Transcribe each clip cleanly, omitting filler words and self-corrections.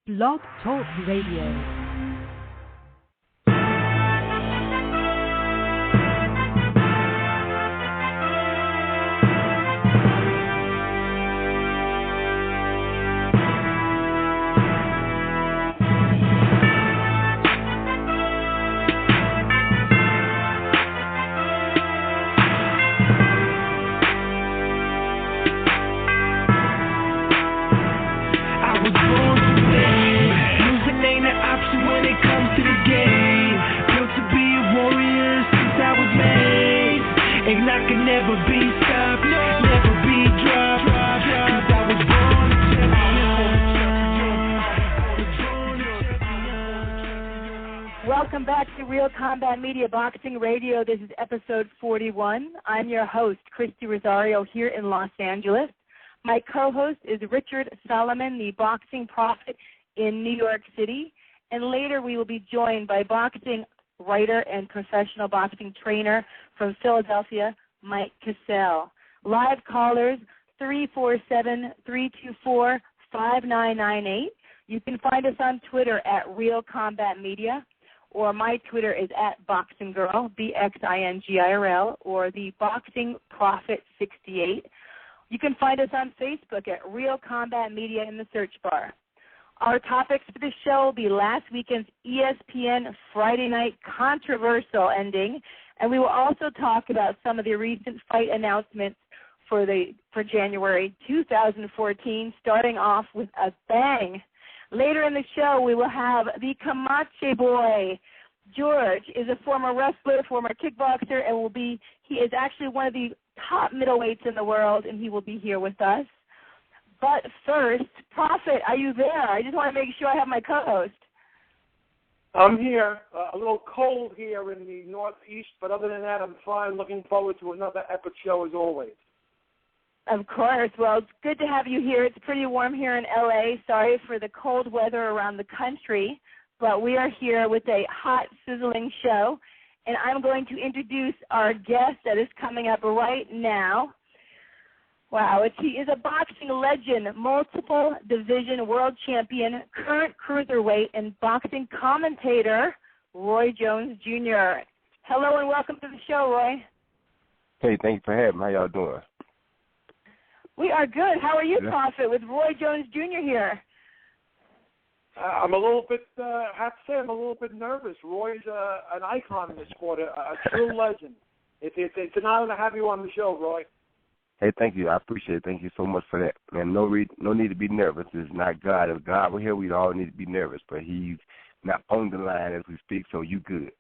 Blog Talk Radio. Welcome back to Real Combat Media Boxing Radio. This is episode 41. I'm your host, Christy Rosario, here in Los Angeles. My co-host is Richard Solomon, the boxing prophet in New York City. And later we will be joined by boxing writer and professional boxing trainer from Philadelphia, Mike Cassell. Live callers, 347-324-5998. You can find us on Twitter at Real Combat Media, or my Twitter is at BoxingGirl, BXINGIRL, or the Boxing Prophet 68. You can find us on Facebook at Real Combat Media in the search bar. Our topics for the show will be last weekend's ESPN Friday night controversial ending, and we will also talk about some of the recent fight announcements for January 2014, starting off with a bang. Later in the show, we will have the Camache boy. George is a former wrestler, former kickboxer, and he is actually one of the top middleweights in the world, and he will be here with us. But first, Prophet, are you there? I just want to make sure I have my co-host. I'm here. A little cold here in the Northeast, but other than that, I'm fine. Looking forward to another epic show as always. Of course. Well, it's good to have you here. It's pretty warm here in L.A. Sorry for the cold weather around the country, but we are here with a hot, sizzling show, and I'm going to introduce our guest that is coming up right now. Wow, he is a boxing legend, multiple division world champion, current cruiserweight, and boxing commentator, Roy Jones Jr. Hello and welcome to the show, Roy. Hey, thank you for having me. How y'all doing? We are good. How are you, Prophet, with Roy Jones Jr. here? I'm a little bit, I have to say, I'm a little bit nervous. Roy's an icon in the sport, a true legend. It's an honor to have you on the show, Roy. Hey, thank you. I appreciate it. Thank you so much for that. And no need to be nervous. It's not God. If God were here, we'd all need to be nervous. But he's not on the line as we speak, so you good.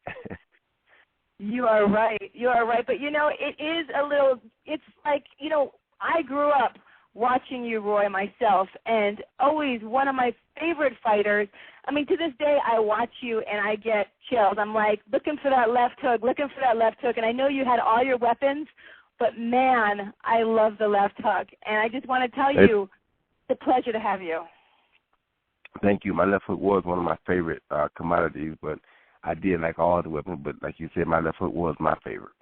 You are right. You are right. But, it is it's like, I grew up watching you, Roy, myself, and always one of my favorite fighters. I mean, to this day, I watch you and I get chills. I'm like, looking for that left hook, and I know you had all your weapons, but, man, I love the left hook. And I just want to tell you, it's a pleasure to have you. Thank you. My left hook was one of my favorite commodities, but I did like all the weapons, but like you said, my left hook was my favorite.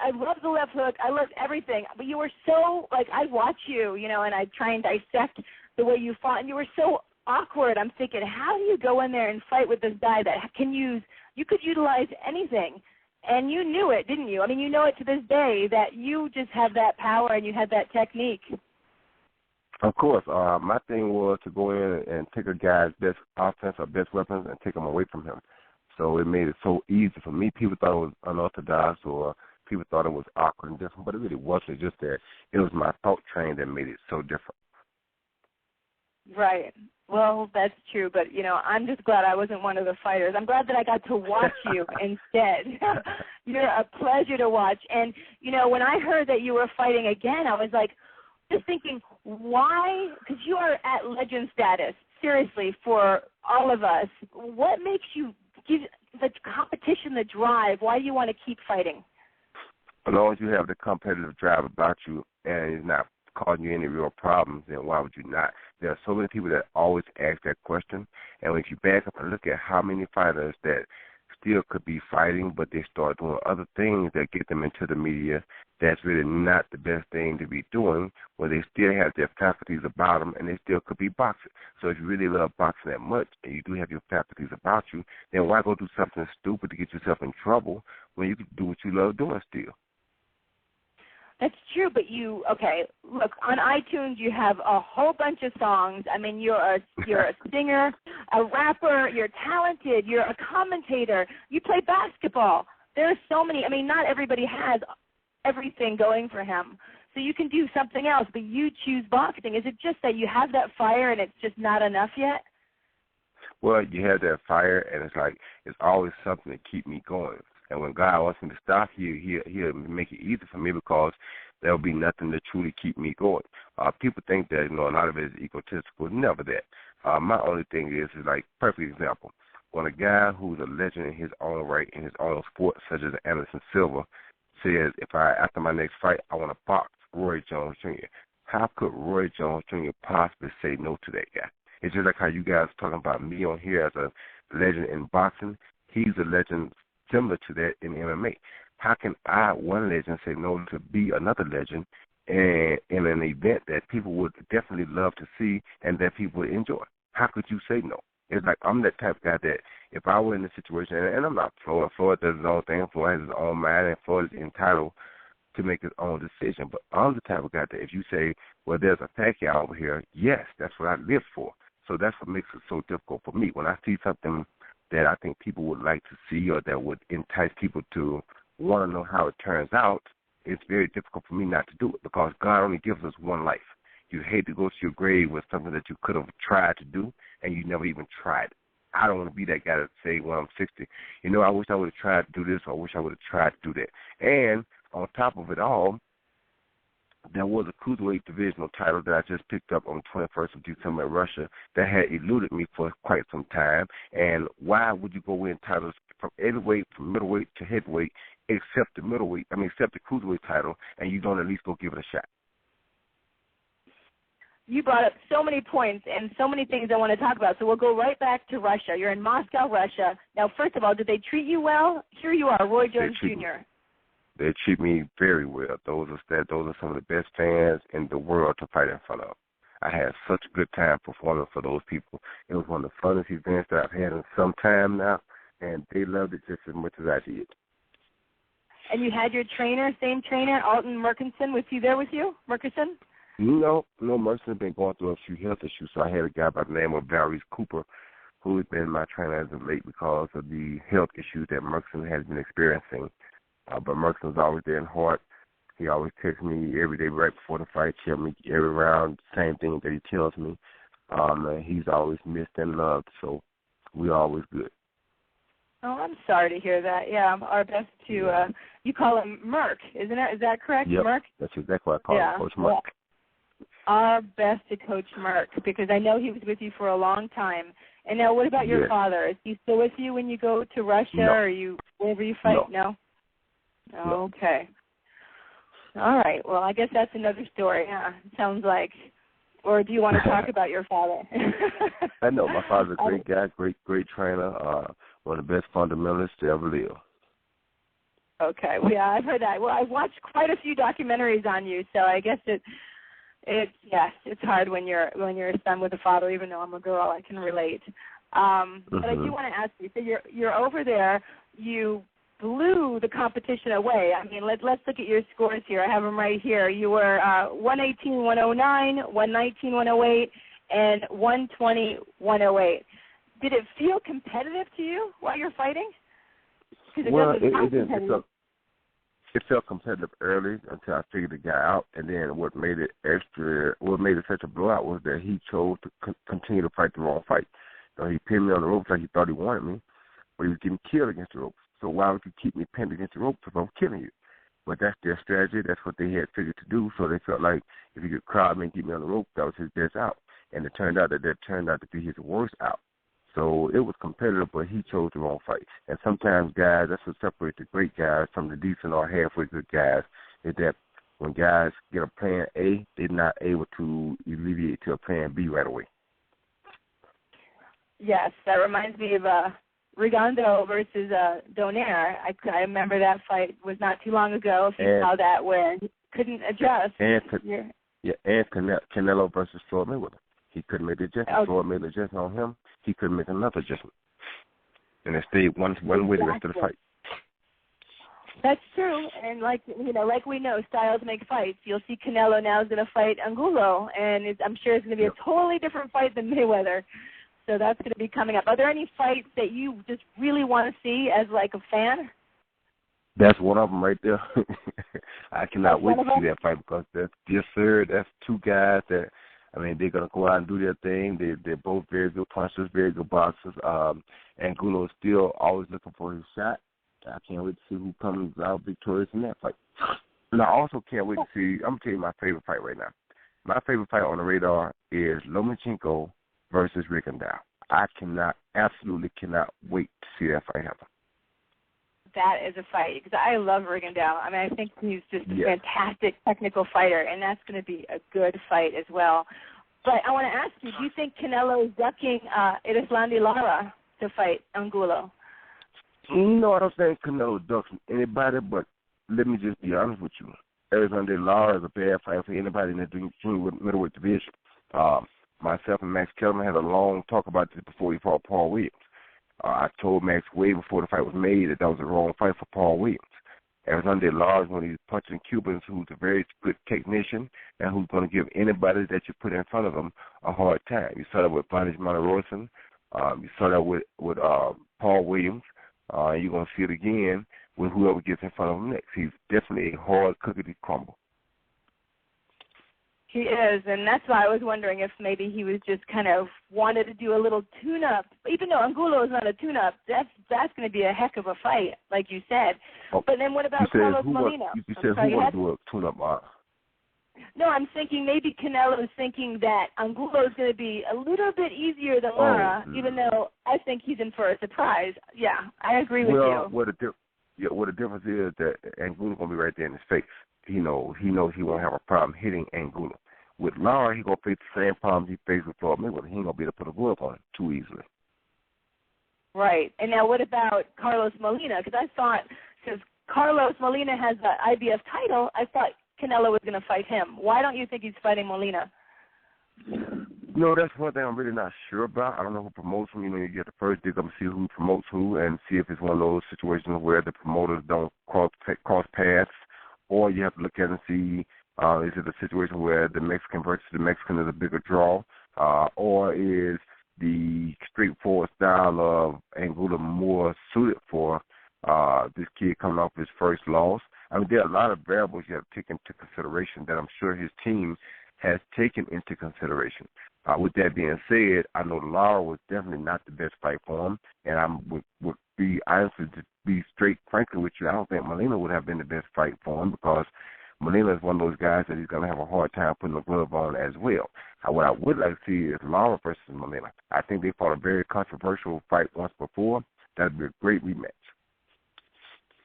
I love the left hook. I love everything. But you were so, I watch you, and I try and dissect the way you fought, and you were so awkward. I'm thinking, how do you go in there and fight with this guy that you could utilize anything? And you knew it, didn't you? I mean, you know it to this day that you just have that power and you had that technique. Of course. My thing was to go in and take a guy's best offense or best weapons and take them away from him. So it made it so easy for me. People thought it was unorthodox or people thought it was awkward and different, but it really wasn't. Just that it was my thought train that made it so different. Right. Well, that's true, but, I'm just glad I wasn't one of the fighters. I'm glad that I got to watch you instead. You're a pleasure to watch. And, when I heard that you were fighting again, I was like, just thinking, why? Because you are at legend status, seriously, for all of us. What makes you give the competition the drive? Why do you want to keep fighting? As long as you have the competitive drive about you and it's not causing you any real problems, then why would you not? There are so many people that always ask that question, and if you back up and look at how many fighters that still could be fighting, but they start doing other things that get them into the media. That's really not the best thing to be doing, where they still have their faculties about them, and they still could be boxing. So if you really love boxing that much, and you do have your faculties about you, then why go do something stupid to get yourself in trouble when you can do what you love doing still? That's true, but look, on iTunes you have a whole bunch of songs. I mean, you're a singer, a rapper, you're talented, you're a commentator, you play basketball. There are so many. I mean, not everybody has everything going for him. So you can do something else, but you choose boxing. Is it just that you have that fire and it's just not enough yet? Well, you have that fire, and it's like it's always something to keep me going. And when God wants me to stop, he'll make it easy for me, because there will be nothing to truly keep me going. People think that, a lot of it is egotistical. Never that. My only thing is like, perfect example, when a guy who's a legend in his own right, in his own sport, such as Anderson Silva, says, after my next fight, I want to box Roy Jones Jr., how could Roy Jones Jr. possibly say no to that guy? It's just like how you guys are talking about me on here as a legend in boxing. He's a legend similar to that in MMA. How can one legend, say no to be another legend in an event that people would definitely love to see and that people would enjoy? How could you say no? It's like I'm that type of guy that if I were in this situation, and I'm not Floyd. Floyd does his own thing. Floyd has his own mind, and Floyd is entitled to make his own decision. But I'm the type of guy that if you say, well, there's a Pacquiao over here, yes, that's what I live for. So that's what makes it so difficult for me. When I see something that I think people would like to see or that would entice people to want to know how it turns out, it's very difficult for me not to do it, because God only gives us one life. You hate to go to your grave with something that you could have tried to do and you never even tried it. I don't want to be that guy that say when I'm 60, I wish I would have tried to do this, or I wish I would have tried to do that. And on top of it all, there was a cruiserweight divisional title that I just picked up on the 21st of December in Russia that had eluded me for quite some time. And why would you go win titles from heavyweight, from middleweight to heavyweight, except the cruiserweight title, and you don't at least go give it a shot? You brought up so many points and so many things I want to talk about, so we'll go right back to Russia. You're in Moscow, Russia. Now, first of all, did they treat you well? Here you are, Roy Jones Jr. They treat me very well. Those are some of the best fans in the world to fight in front of. I had such a good time performing for those people. It was one of the funnest events that I've had in some time now, and they loved it just as much as I did. And you had your trainer, same trainer, Alton Murkison, was he there with you, Murkison? No, Murkison has been going through a few health issues, so I had a guy by the name of Valerie Cooper, who has been my trainer as of late because of the health issues that Murkison has been experiencing. But Murkison's always there in heart. He always texts me every day right before the fight, tell me every round, same thing that he tells me. He's always missed and loved, so we're always good. Oh, I'm sorry to hear that. Yeah, our best to, you call him Murk, isn't it? Is that correct, yep, Murk? That's exactly what I call him, Coach Murk. Well, our best to Coach Murk, because I know he was with you for a long time. And now what about your father? Is he still with you when you go to Russia or wherever you fight? No. Okay. All right. Well, I guess that's another story, huh? Sounds like. Or do you want to talk about your father? I know. My father's a great guy, great trainer, one of the best fundamentalists to ever live. Okay. Well, yeah, I've heard that. Well, I've watched quite a few documentaries on you, so I guess it's hard when you're a son with a father. Even though I'm a girl, I can relate. But I do want to ask you. So you're over there. You blew the competition away. I mean, let's look at your scores here. I have them right here. You were 118-109, 119-108, and 120-108. Did it feel competitive to you while you're fighting? Well, it didn't. It felt competitive early until I figured the guy out, and then what made it such a blowout was that he chose to continue to fight the wrong fight. He pinned me on the ropes like he thought he wanted me, but he was getting killed against the ropes. So why would you keep me pinned against the ropes if I'm killing you? But that's their strategy. That's what they had figured to do. So they felt like if he could crowd me and keep me on the rope, that was his best out. And it turned out that turned out to be his worst out. So it was competitive, but he chose the wrong fight. And sometimes guys, that's what separates the great guys from the decent or halfway good guys, is that when guys get a plan A, they're not able to alleviate to a plan B right away. Yes, that reminds me of Rigondeaux versus Donaire. I remember that fight was not too long ago. If you saw that, where he couldn't adjust. And Canelo versus Floyd Mayweather. He couldn't make the adjustment. Floyd made the adjustment on him. He couldn't make another adjustment. And it stayed one way the rest of the fight. That's true, and like we know, styles make fights. You'll see Canelo now is going to fight Angulo, and I'm sure it's going to be a totally different fight than Mayweather. So that's going to be coming up. Are there any fights that you just really want to see as like a fan? That's one of them right there. I cannot wait to see that fight because that's two guys that, I mean, they're going to go out and do their thing. They're both very good punchers, very good boxers. Angulo is still always looking for his shot. I can't wait to see who comes out victorious in that fight. And I also can't wait to see, I'm going to tell you my favorite fight right now. My favorite fight on the radar is Lomachenko versus Rigondeaux. I absolutely cannot wait to see that fight happen. That is a fight, because I love Rigondeaux. I mean, I think he's just a fantastic technical fighter, and that's going to be a good fight as well. But I want to ask you, do you think Canelo is ducking Erislandy Lara to fight Angulo? No, I don't think Canelo ducks anybody, but let me just be honest with you. Erislandy Lara is a bad fight for anybody in the junior middleweight division. Myself and Max Kellerman had a long talk about this before he fought Paul Williams. I told Max way before the fight was made that was the wrong fight for Paul Williams. Erislandy Lara is one of these punching Cubans who's a very good technician and who's going to give anybody that you put in front of him a hard time. You saw that with Vanis Monterosen. You saw that with Paul Williams. You're going to see it again with whoever gets in front of him next. He's definitely a hard cookie to crumble. He is, and that's why I was wondering if maybe he was just kind of wanted to do a little tune-up. Even though Angulo is not a tune-up, that's going to be a heck of a fight, like you said. Oh, but then what about Carlos Molina? You said who wants to do a tune-up? No, I'm thinking maybe Canelo is thinking that Angulo is going to be a little bit easier than Lara, even though I think he's in for a surprise. Yeah, I agree with you. What the difference is that Angulo's going to be right there in his face. He knows he won't have a problem hitting Angulo. With Lara, he's going to face the same problems he faced with Floyd Mayweather. He ain't going to be able to put a glove on it too easily. Right. And now what about Carlos Molina? Because I thought, since Carlos Molina has the IBF title, I thought Canelo was going to fight him. Why don't you think he's fighting Molina? No, that's one thing I'm really not sure about. I don't know who promotes him. You get the first dig up and see who promotes who and see if it's one of those situations where the promoters don't cross paths. Or you have to look at it and see, is it a situation where the Mexican versus the Mexican is a bigger draw, or is the straightforward style of Angulo more suited for this kid coming off his first loss? I mean, there are a lot of variables you have to take into consideration that I'm sure his team has taken into consideration. With that being said, I know Lara was definitely not the best fight for him, and I would be honestly to be straight, frankly with you, I don't think Molina would have been the best fight for him because Molina is one of those guys that he's going to have a hard time putting a glove on as well. What I would like to see is Lara versus Molina. I think they fought a very controversial fight once before. That would be a great rematch.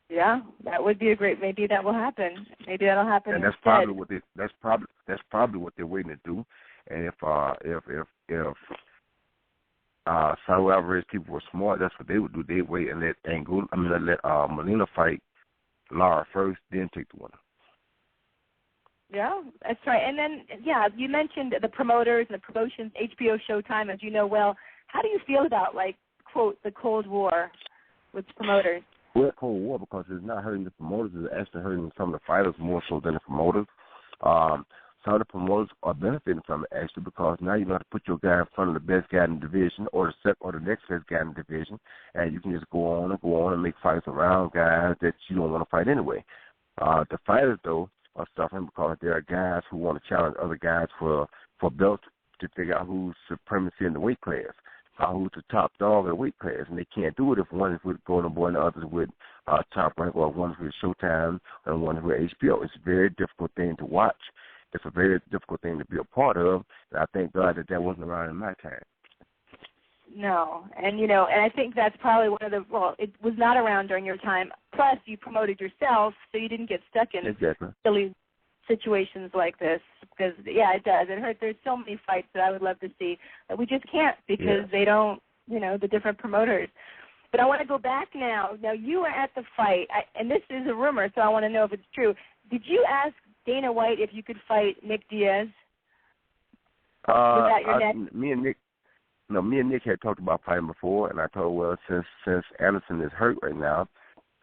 Yeah, that would be a great. Maybe that will happen. Maybe that'll happen. And that's probably what they're waiting to do. And if Saul Alvarez people were smart, that's what they would do. They'd wait and let Molina fight Lara first, then take the winner. Yeah, that's right. And then, you mentioned the promoters and the promotions, HBO, Showtime, as you know well. How do you feel about, quote, the Cold War with promoters? Well, Cold War because it's not hurting the promoters. It's actually hurting some of the fighters more so than the promoters. Some of the promoters are benefiting from it, actually, because now you know how to put your guy in front of the best guy in the division or the next best guy in the division, and you can just go on and make fights around guys that you don't want to fight anyway. The fighters, though, are suffering because there are guys who want to challenge other guys for belts to figure out who's supremacy in the weight class, who's the top dog in the weight class, and they can't do it if one is with Golden Boy and the other is with Top Rank, or one is with Showtime and one is with HBO. It's a very difficult thing to watch. It's a very difficult thing to be a part of, and I thank God that wasn't around in my time. No, and I think that's probably it was not around during your time. Plus, you promoted yourself, so you didn't get stuck in silly situations like this. Because, it does. It hurts. There's so many fights that I would love to see that we just can't because they don't, the different promoters. But I want to go back now. Now, you were at the fight, and this is a rumor, so I want to know if it's true. Did you ask Dana White if you could fight Nick Diaz? Was that your next? Me and Nick had talked about fighting before, and I told, well, since Anderson is hurt right now,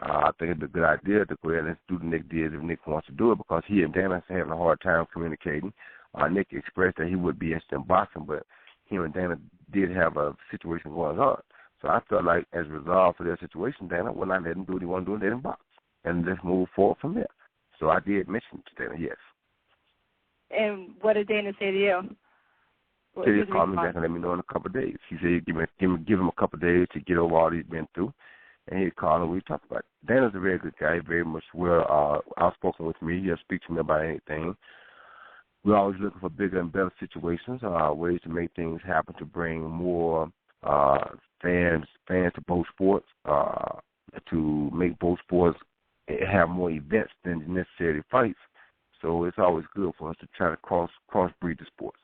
I think it's a good idea to go ahead and do the Nick Diaz if Nick wants to do it, because he and Dana are having a hard time communicating. Nick expressed that he would be interested in boxing, but him and Dana did have a situation going on. So I felt like, as a resolve for their situation, Dana, when I let him do what he wanted to do, let him box, and let's move forward from there. So I did mention to Dana, yes. And what did Dana say to you? He just called me back and let me know in a couple of days. He said he'd give him a couple of days to get over all he's been through, and he'd call and we'd talk about it. Dana's a very good guy, very much well outspoken with me. He'll speak to me about anything. We're always looking for bigger and better situations, ways to make things happen, to bring more fans to both sports, to make both sports have more events than necessarily fights. So it's always good for us to try to crossbreed the sports.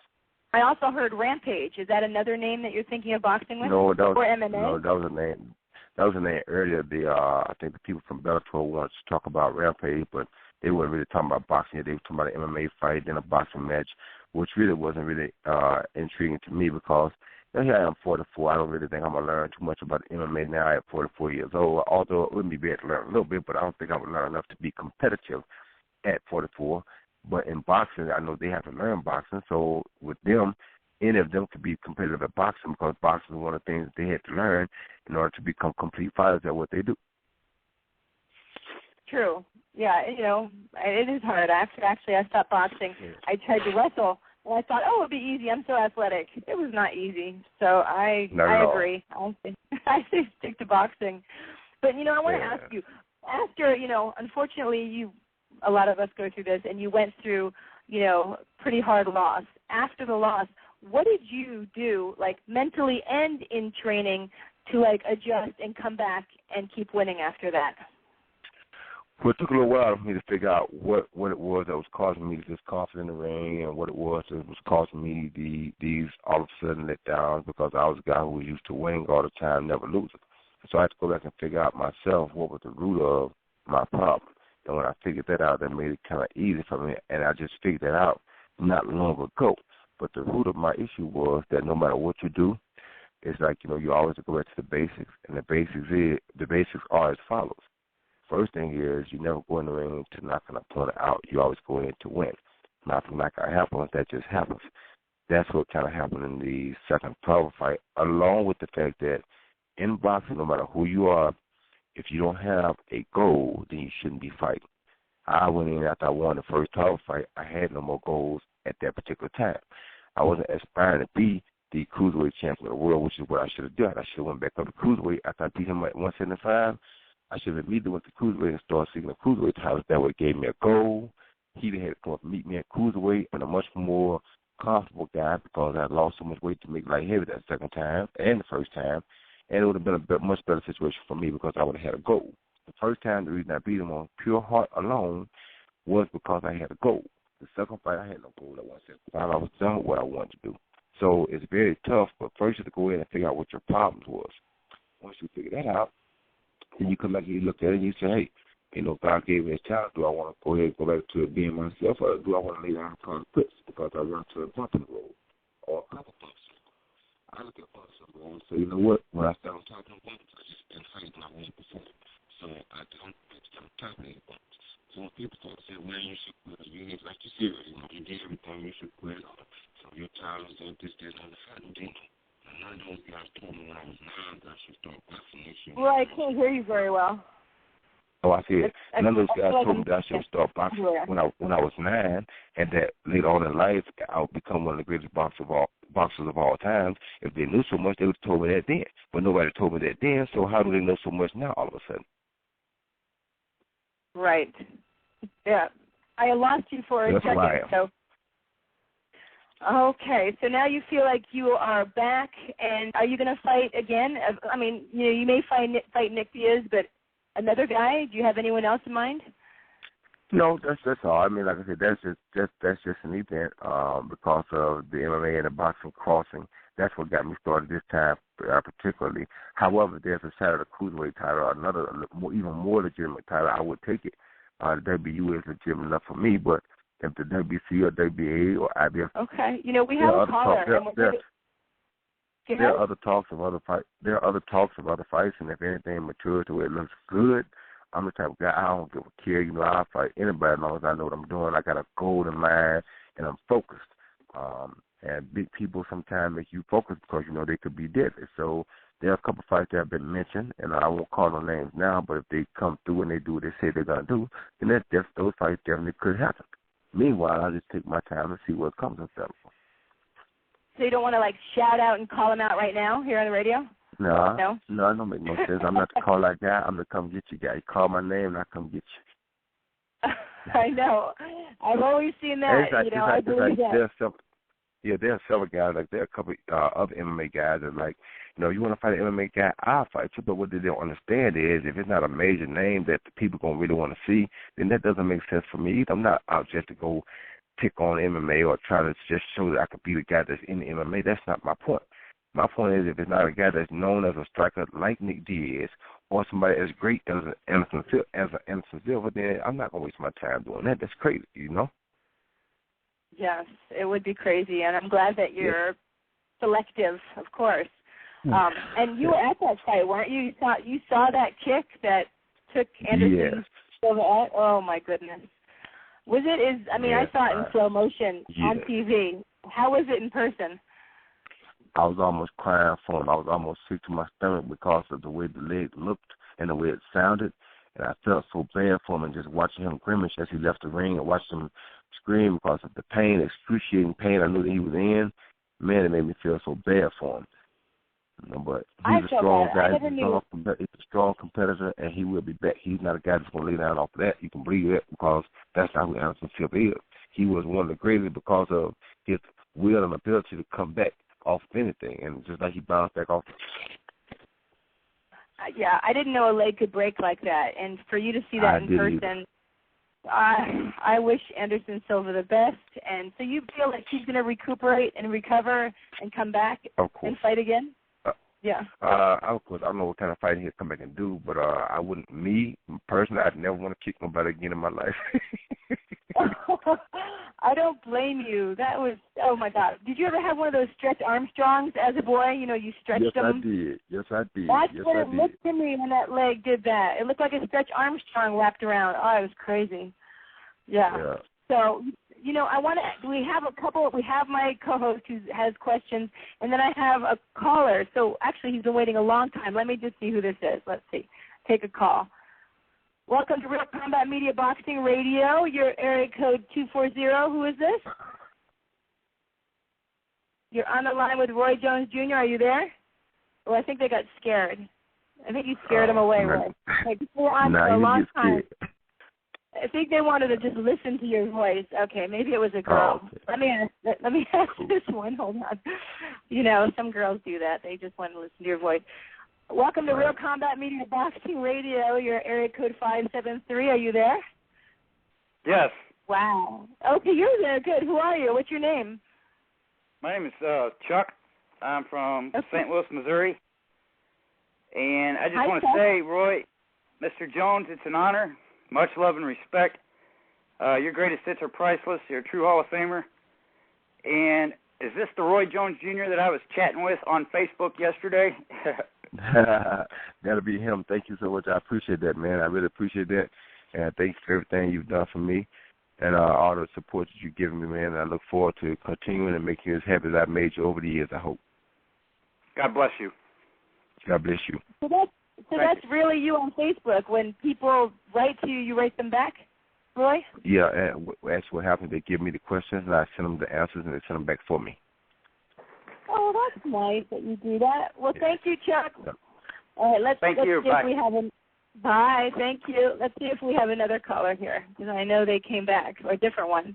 I also heard Rampage. Is that another name that you're thinking of boxing with? No, that was, or MMA? No, that was a name. That was a name earlier. I think the people from Bellator wanted to talk about Rampage, but they weren't really talking about boxing. They were talking about an MMA fight, then a boxing match, which really wasn't really intriguing to me, because here I am 44. I don't really think I'm going to learn too much about MMA now at 44 years old, although it wouldn't be bad to learn a little bit, but I don't think I would learn enough to be competitive at 44. But in boxing, I know they have to learn boxing, so with them, any of them could be competitive at boxing, because boxing is one of the things that they had to learn in order to become complete fighters at what they do. True. Yeah, it is hard. Actually, I stopped boxing. Yeah. I tried to wrestle, and I thought, it would be easy. I'm so athletic. It was not easy. So I agree. I say stick to boxing. But, I want to ask you, after, unfortunately, a lot of us go through this, and you went through, pretty hard loss. After the loss, what did you do, like mentally and in training, to adjust and come back and keep winning after that? Well, it took a little while for me to figure out what it was that was causing me to discomfort in the ring, and what it was that was causing me these all of a sudden letdowns, because I was a guy who was used to winning all the time, never losing. So I had to go back and figure out myself what was the root of my problem. And when I figured that out, that made it kind of easy for me, and I just figured that out not long ago. But the root of my issue was that no matter what you do, it's like, you always go back to the basics, and the basics are as follows. First thing is, you never go in the ring to knock an opponent out. You always go in to win. Nothing like that happens, that just happens. That's what kind of happened in the second private fight, along with the fact that in boxing, no matter who you are, if you don't have a goal, then you shouldn't be fighting. I went in after I won the first title fight. I had no more goals at that particular time. I wasn't aspiring to be the cruiserweight champion of the world, which is what I should have done. I should have went back up to cruiserweight after I beat him at 175. I should have immediately went to cruiserweight and started seeking a cruiserweight title. That way, gave me a goal. He had to come up and meet me at cruiserweight, and a much more comfortable guy, because I had lost so much weight to make light heavy that second time and the first time. And it would have been a much better situation for me, because I would have had a goal. The first time, the reason I beat him on pure heart alone was because I had a goal. The second fight, I had no goal at 175. I was done with what I wanted to do. So it's very tough, but first you have to go in and figure out what your problems was. Once you figure that out, then you come back and you look at it and you say, hey, God gave me a child. Do I want to go ahead and go back to being myself, or do I want to lay down and call it quits because I run to a bump in the road or a couple bumps? I look at bumps in the road and say, you know what? When I start talking about bumps, I just been fighting my way before. So I don't start talking about bumps. So when people start saying, well, you should quit, you need, like you said, you did everything, you should quit. So your child is this, and the fighting thing. None of those guys told me when I was 9 that I should start boxing this year. Well, I can't hear you very well. Oh, I see it. None of those guys told me that I should start boxing when I was 9, and that later on in life I would become one of the greatest boxers of all time. If they knew so much, they would have told me that then. But nobody told me that then, so how do they know so much now all of a sudden? Right. Yeah. I lost you for a second. So. Okay, so now you feel like you are back, and are you going to fight again? I mean, you may fight Nick Diaz, but another guy? Do you have anyone else in mind? No, that's all. I mean, like I said, that's just an event because of the MMA and the boxing crossing. That's what got me started this time particularly. However, there's a side of the cruiserweight title, another even more legitimate title. I would take it. The WBU is legitimate enough for me, but if the WBC or WBA or IBF, okay, we have a caller. There are other talks of other fights. There are other talks of other fights, and if anything matures to where it looks good, I'm the type of guy, I don't give a care. I'll fight anybody as long as I know what I'm doing. I got a goal in mind, and I'm focused. And big people sometimes make you focus because, they could be deadly. So there are a couple of fights that have been mentioned, and I won't call no names now, but if they come through and they do what they say they're going to do, then those fights definitely could happen. Meanwhile, I just take my time and see what comes of them. So you don't want to, shout out and call them out right now here on the radio? No, it don't make no sense. I'm not to call that guy. I'm to come get you, guy. You call my name, and I come get you. I know. I've always seen that. I believe that. There are several guys. There are a couple other MMA guys that you want to fight an MMA guy, I'll fight you. But what they don't understand is if it's not a major name that the people going to really want to see, then that doesn't make sense for me either. I'm not out just to go pick on MMA or try to just show that I could be the guy that's in the MMA. That's not my point. My point is if it's not a guy that's known as a striker like Nick Diaz or somebody as great as Anderson Silva, then I'm not going to waste my time doing that. That's crazy, Yes, it would be crazy, and I'm glad that you're selective, of course. And you were at that fight, weren't you? You saw that kick that took Anderson Silva out? Oh, my goodness. Was it? I saw it in slow motion on TV. How was it in person? I was almost crying for him. I was almost sick to my stomach because of the way the leg looked and the way it sounded. And I felt so bad for him, and just watching him grimace as he left the ring and watching him scream because of the pain, excruciating pain I knew that he was in. Man, it made me feel so bad for him. But he's a strong guy. He's a strong competitor, and he will be back. He's not a guy that's going to lay down off of that. You can believe that because that's not who Anderson Silva is. He was one of the greatest because of his will and ability to come back off of anything, and just like he bounced back off. Yeah, I didn't know a leg could break like that, and for you to see that in person, I wish Anderson Silva the best. And so you feel like he's going to recuperate and recover and come back and fight again? Yeah. Of course, I don't know what kind of fighting he'll come back and do, but I wouldn't, me personally, I'd never want to kick nobody again in my life. I don't blame you. That was, oh my God. Did you ever have one of those stretch Armstrongs as a boy? You stretched them? Yes, I did. That's what it looked to me when that leg did that. It looked like a stretch Armstrong wrapped around. Oh, it was crazy. Yeah. So, we have my co-host who has questions, and then I have a caller. So actually he's been waiting a long time. Let me just see who this is. Let's see. Take a call. Welcome to Real Combat Media Boxing Radio. Your area code 240. Who is this? You're on the line with Roy Jones Jr. Are you there? Well, I think they got scared. I think you scared them away, Roy. We're on for a long time. I think they wanted to just listen to your voice. Okay, maybe it was a girl. Okay. Let me ask this one. Hold on. Some girls do that. They just want to listen to your voice. Welcome to Real Combat Media Boxing Radio. Your area code 573. Are you there? Yes. Wow. Okay, you're there. Good. Who are you? What's your name? My name is Chuck. I'm from St. Louis, Missouri. And I just want to say, Roy, Mr. Jones, it's an honor. Much love and respect. Your greatest hits are priceless. You're a true Hall of Famer. And is this the Roy Jones Jr. that I was chatting with on Facebook yesterday? That'll be him. Thank you so much. I appreciate that, man. I really appreciate that. And thanks for everything you've done for me and all the support that you've given me, man. And I look forward to continuing and making you as happy as I've made you over the years, I hope. God bless you. God bless you. So that's really you on Facebook. When people write to you, you write them back, Roy? Yeah, and actually what happens, they give me the questions, and I send them the answers, and they send them back for me. Oh, that's nice that you do that. Well, thank you, Chuck. Yeah. All right, let's see if we have bye. Thank you. Let's see if we have another caller here, because I know they came back, or a different one.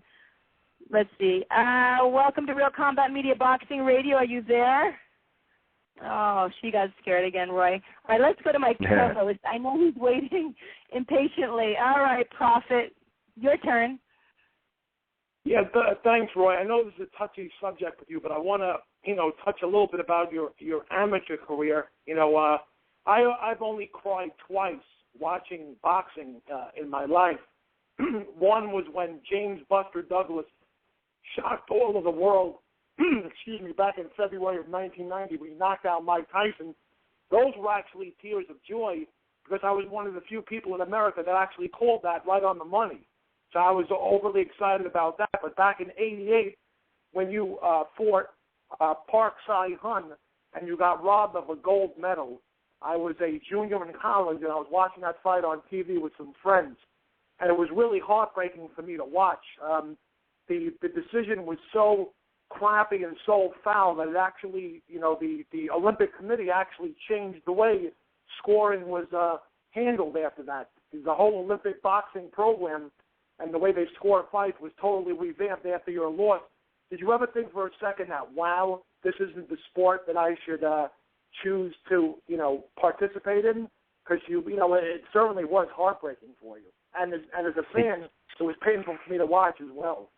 Let's see. Welcome to Real Combat Media Boxing Radio. Are you there? Oh, she got scared again, Roy. All right, let's go to my co-host. I know he's waiting impatiently. All right, Prophet, your turn. Yeah, thanks, Roy. I know this is a touchy subject with you, but I want to, touch a little bit about your amateur career. I've only cried twice watching boxing in my life. One was when James Buster Douglas shocked all of the world, back in February of 1990 when he knocked out Mike Tyson. Those were actually tears of joy because I was one of the few people in America that actually called that right on the money. So I was overly excited about that. But back in '88, when you fought Park Sai-hun and you got robbed of a gold medal, I was a junior in college and I was watching that fight on TV with some friends. And it was really heartbreaking for me to watch. The decision was so crappy and so foul that it actually, the Olympic Committee actually changed the way scoring was handled after that. The whole Olympic boxing program and the way they score fights was totally revamped after your loss. Did you ever think for a second that, wow, this isn't the sport that I should choose to, participate in? Because it certainly was heartbreaking for you. And as a fan, it was painful for me to watch as well.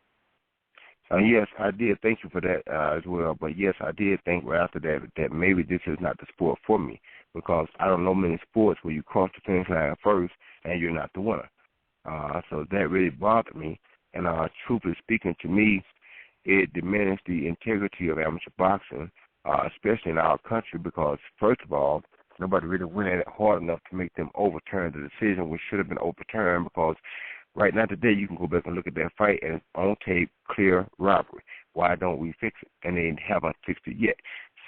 Yes, I did. Thank you for that as well. But yes, I did think right after that maybe this is not the sport for me because I don't know many sports where you cross the finish line first and you're not the winner. So that really bothered me. And truthfully speaking, to me, it diminished the integrity of amateur boxing, especially in our country because, first of all, nobody really went at it hard enough to make them overturn the decision, which should have been overturned because right now today you can go back and look at that fight and it's on tape, clear robbery. Why don't we fix it? And they haven't fixed it yet.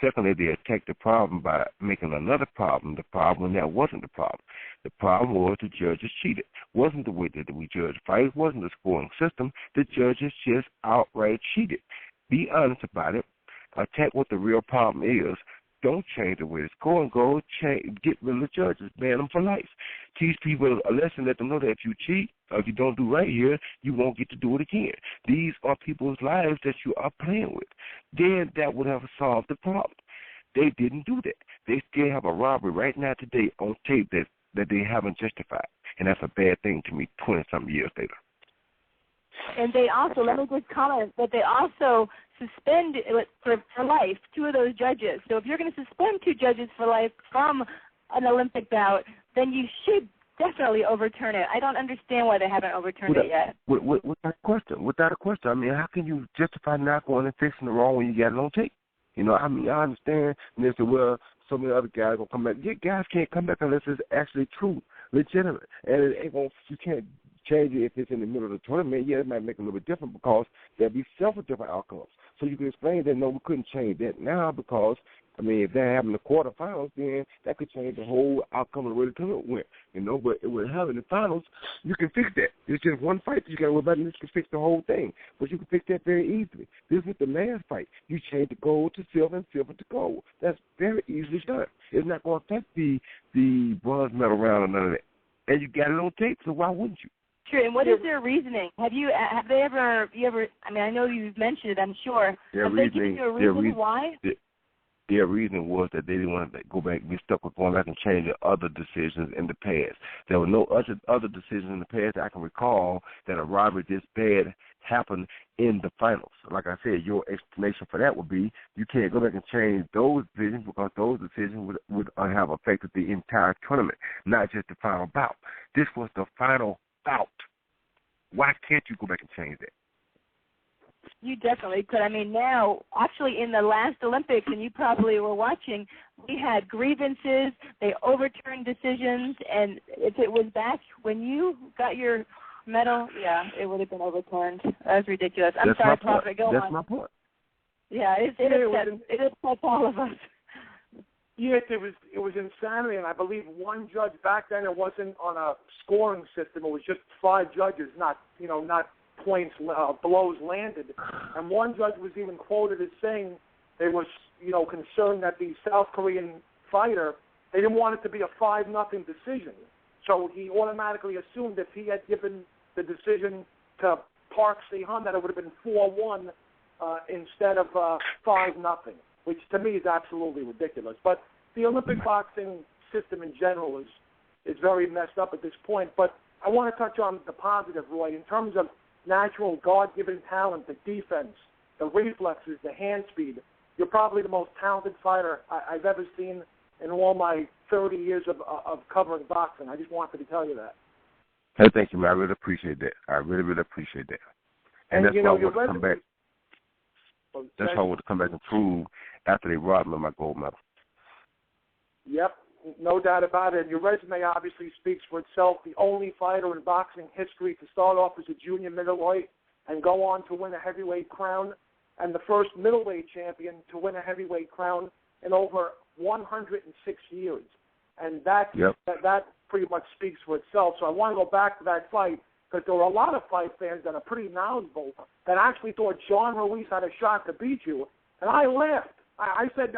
Secondly, they attacked the problem by making another problem, the problem that wasn't the problem. The problem was the judges cheated. Wasn't the way that we judged fights, wasn't the scoring system. The judges just outright cheated. Be honest about it. Attack what the real problem is. Don't change the way the scoring goes. Get rid of the judges. Ban them for life. Teach people a lesson. Let them know that if you cheat or if you don't do right here, you won't get to do it again. These are people's lives that you are playing with. Then that would have solved the problem. They didn't do that. They still have a robbery right now today on tape that they haven't justified. And that's a bad thing to me 20-something years later. And they also, let me just comment, that they also suspend for life 2 of those judges. So if you're going to suspend 2 judges for life from an Olympic bout, then you should definitely overturn it. I don't understand why they haven't overturned it yet. Without a question. I mean, how can you justify not going and fixing the wrong when you got it on tape? I understand. And they say, well, so many other guys going to come back. Yeah, guys can't come back unless it's actually true, legitimate. And it ain't going. You can't change it if it's in the middle of the tournament. Yeah, it might make it a little bit different because there'll be several different outcomes. So you can explain that, no, we couldn't change that now because, if that happened in the quarterfinals, then that could change the whole outcome of the way the tournament went, But it would have in the finals, you can fix that. It's just one fight that you got to worry about, and this can fix the whole thing. But you can fix that very easily. This was the last fight. You change the gold to silver and silver to gold. That's very easily done. It's not going to affect the bronze medal round or none of that. And you got it on tape, so why wouldn't you? Sure. And what is their reasoning? Have they ever? I know you've mentioned it. I'm sure. Have they given you a reason why? Their reason was that they didn't want to go back, be stuck with going back and changing other decisions in the past. There were no other decisions in the past that I can recall that a robbery this bad happened in the finals. Like I said, your explanation for that would be you can't go back and change those decisions because those decisions would have affected the entire tournament, not just the final bout. This was the final bout. Why can't you go back and change that? You definitely could. Now, actually, in the last Olympics, and you probably were watching, we had grievances. They overturned decisions, and if it was back when you got your medal, yeah, it would have been overturned. That was ridiculous. I'm sorry, Prophet. Go on. That's my point. Yeah, it upsets all of us. Yes, it was insanity, and I believe one judge back then, it wasn't on a scoring system. It was just 5 judges, not points, blows landed. And one judge was even quoted as saying they was, concerned that the South Korean fighter, they didn't want it to be a 5-0 decision. So he automatically assumed if he had given the decision to Park Se-hun that it would have been 4-1 instead of 5-0, which to me is absolutely ridiculous. But the Olympic boxing system in general is very messed up at this point. But I want to touch on the positive, Roy, in terms of natural God-given talent, the defense, the reflexes, the hand speed. You're probably the most talented fighter I've ever seen in all my 30 years of covering boxing. I just wanted to tell you that. Hey, thank you, man. I really appreciate that. I really, really appreciate that. And that's why I want to come back. That's why I want to come back and prove after they robbed me of my gold medal. Yep, no doubt about it. And your resume obviously speaks for itself. The only fighter in boxing history to start off as a junior middleweight and go on to win a heavyweight crown, and the first middleweight champion to win a heavyweight crown in over 106 years. And that pretty much speaks for itself. So I want to go back to that fight because there were a lot of fight fans that are pretty knowledgeable that actually thought John Ruiz had a shot to beat you. And I laughed. I said,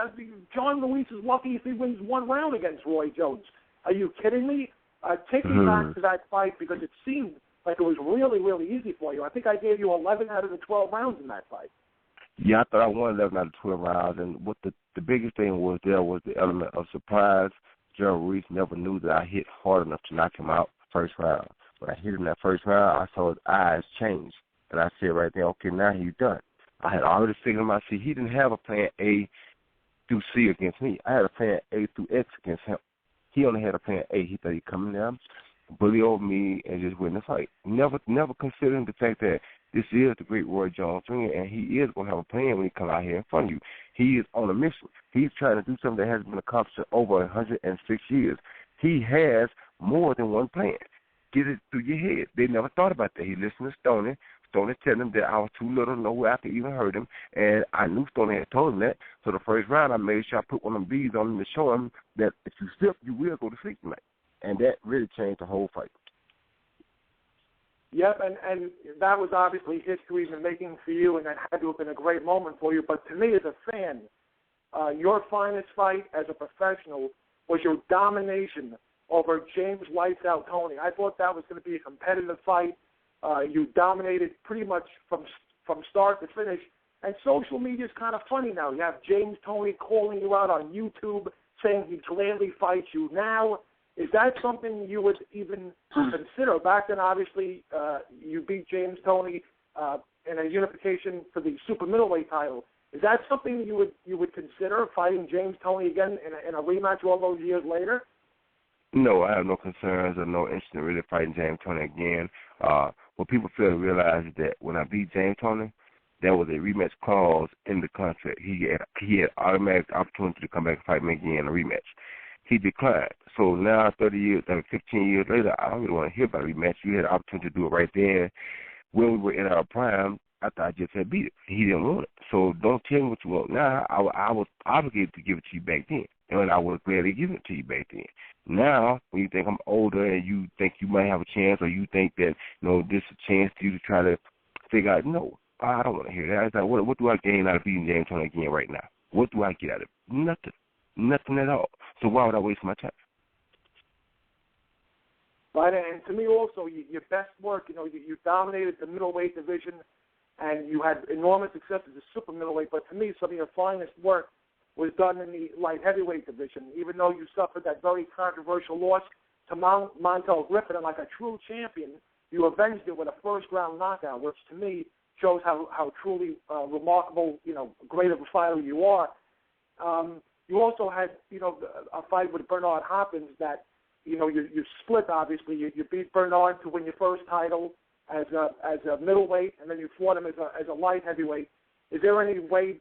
John Ruiz is lucky if he wins one round against Roy Jones. Are you kidding me? Take me back to that fight because it seemed like it was really, really easy for you. I think I gave you 11 out of the 12 rounds in that fight. Yeah, I thought I won 11 out of 12 rounds. And what the biggest thing was there was the element of surprise. John Ruiz never knew that I hit hard enough to knock him out first round. When I hit him that first round, I saw his eyes change. And I said right there, okay, now he's done. I had already figured him out. See, he didn't have a plan A through C against me. I had a plan A through X against him. He only had a plan A. He thought he'd come in there, bully over me, and just win the fight. Never considering the fact that this is the great Roy Jones Jr., and he is going to have a plan when he comes out here in front of you. He is on a mission. He's trying to do something that hasn't been accomplished in over 106 years. He has more than one plan. Get it through your head. They never thought about that. He listened to Stoney. Stoney told him that I was too little to know where I could even hurt him, and I knew Stoney had told him that. So the first round, I made sure I put one of them beads on him to show him that if you slip, you will go to sleep tonight. And that really changed the whole fight. Yep, and that was obviously history in the making for you, and that had to have been a great moment for you. But to me as a fan, your finest fight as a professional was your domination over James Lights Out Toney. I thought that was going to be a competitive fight. You dominated pretty much from start to finish. And social media is kind of funny now. You have James Toney calling you out on YouTube, saying he'd gladly fight you now. Is that something you would even consider? Back then, obviously, you beat James Toney in a unification for the super middleweight title. Is that something you would consider, fighting James Toney again in a rematch all those years later? No, I have no concerns or no interest in really fighting James Toney again. What people fail to realize is that when I beat James Toney, there was a rematch clause in the contract. He had automatic opportunity to come back and fight me again in a rematch. He declined. So now, 15 years later, I don't really want to hear about a rematch. You had the opportunity to do it right there when we were in our prime. After I just had beat it. He didn't want it. So don't tell me what you want now. I was obligated to give it to you back then, and I was gladly giving it to you back then. Now, when you think I'm older and you think you might have a chance, or you think that, this is a chance for you to try to figure out, no, I don't want to hear that. It's like, what do I gain out of beating James Toney again right now? What do I get out of it? Nothing at all. So why would I waste my time? Right, and to me also, your best work, you dominated the middleweight division, and you had enormous success as a super middleweight, but to me, some of your finest work was done in the light heavyweight division, even though you suffered that very controversial loss to Montel Griffin, and like a true champion, you avenged it with a first-round knockout, which to me shows how truly remarkable, great of a fighter you are. You also had, a fight with Bernard Hopkins that, you split, obviously. You beat Bernard to win your first title as a middleweight, and then you fought him as a light heavyweight. Is there any way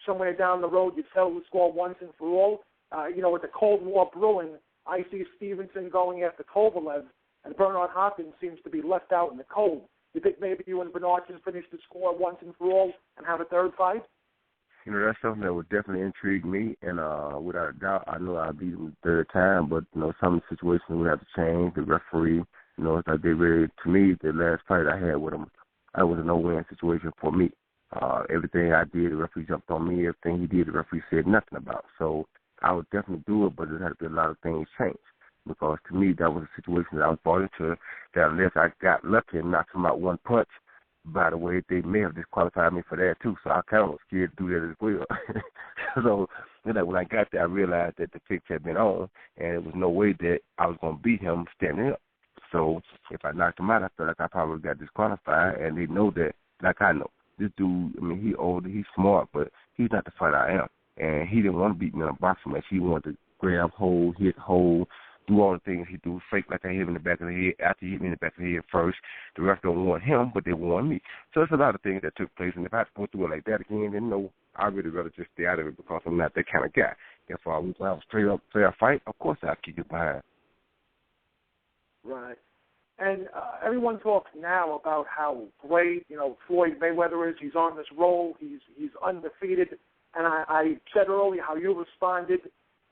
somewhere down the road you settle the score once and for all? With the Cold War brewing, I see Stevenson going after Kovalev, and Bernard Hopkins seems to be left out in the cold. You think maybe you and Bernard can finish the score once and for all and have a third fight? That's something that would definitely intrigue me, and without a doubt, I know I'll beat him the third time, but, some of the situations would have to change. The referee, it's like to me, the last fight I had with him, it was a no-win situation for me. Everything I did, the referee jumped on me. Everything he did, the referee said nothing about. So I would definitely do it, but there had to be a lot of things changed, because to me, that was a situation that I was brought into, that unless I got lucky and knocked him out one punch, by the way, they may have disqualified me for that, too. So I kind of was scared to do that as well. So when I got there, I realized that the fix had been on, and there was no way that I was going to beat him standing up. So if I knocked him out, I feel like I probably got disqualified, and they know that, like I know. This dude, I mean, he older, he's smart, but he's not the fighter I am. And he didn't want to beat me in a boxing match. He wanted to grab hold, hit hold, do all the things he do, fake like I hit him in the back of the head. After he hit me in the back of the head first, the ref don't want him, but they want me. So it's a lot of things that took place. And if I had to go through it like that again, then no, I'd really rather just stay out of it because I'm not that kind of guy. If I was a straight up fair fight, of course I'd keep it behind. Right. And everyone talks now about how great, Floyd Mayweather is. He's on this roll. He's undefeated. And I said earlier how you responded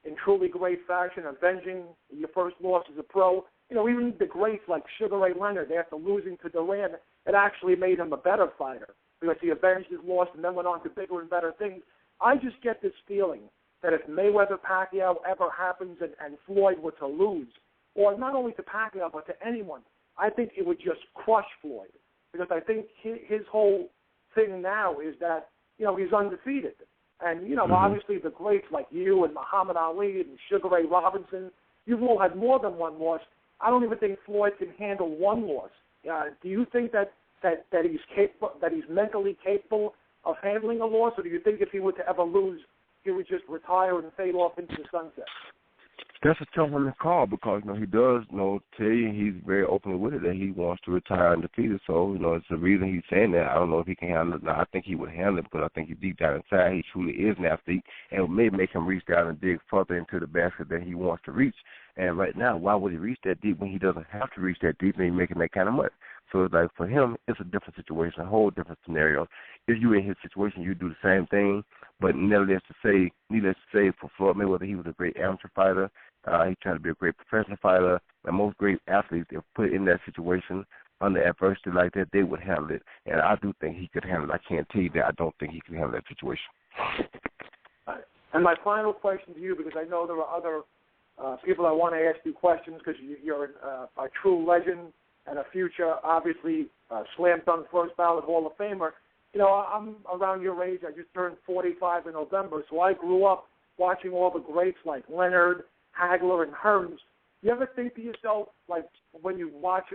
in truly great fashion, avenging your first loss as a pro. Even the greats like Sugar Ray Leonard, after losing to Duran, it actually made him a better fighter because he avenged his loss and then went on to bigger and better things. I just get this feeling that if Mayweather-Pacquiao ever happens and Floyd were to lose, or not only to Pacquiao but to anyone, I think it would just crush Floyd because I think his whole thing now is that, he's undefeated. And, obviously the greats like you and Muhammad Ali and Sugar Ray Robinson, you've all had more than one loss. I don't even think Floyd can handle one loss. Do you think that he's capable, that he's mentally capable of handling a loss, or do you think if he were to ever lose, he would just retire and fade off into the sunset? That's a tough one to call because, he does, tell you he's very open with it that he wants to retire undefeated. So, it's the reason he's saying that. I don't know if he can handle it. Now, I think he would handle it because I think deep down inside he truly is an athlete, and it may make him reach down and dig further into the basket than he wants to reach. And right now, why would he reach that deep when he doesn't have to reach that deep and he's making that kind of money? So it's like for him, it's a different situation, a whole different scenario. If you're in his situation, you do the same thing. But needless to say, for Floyd Mayweather, he was a great amateur fighter. He tried to be a great professional fighter. And most great athletes, if put in that situation under adversity like that, they would handle it. And I do think he could handle it. I can't tell you that I don't think he can handle that situation. And my final question to you, because I know there are other people that want to ask you questions because you're a true legend and a future, obviously, slam dunk first ballot Hall of Famer. I'm around your age. I just turned 45 in November, so I grew up watching all the greats like Leonard, Hagler, and Hearns. You ever think to yourself, like when you watch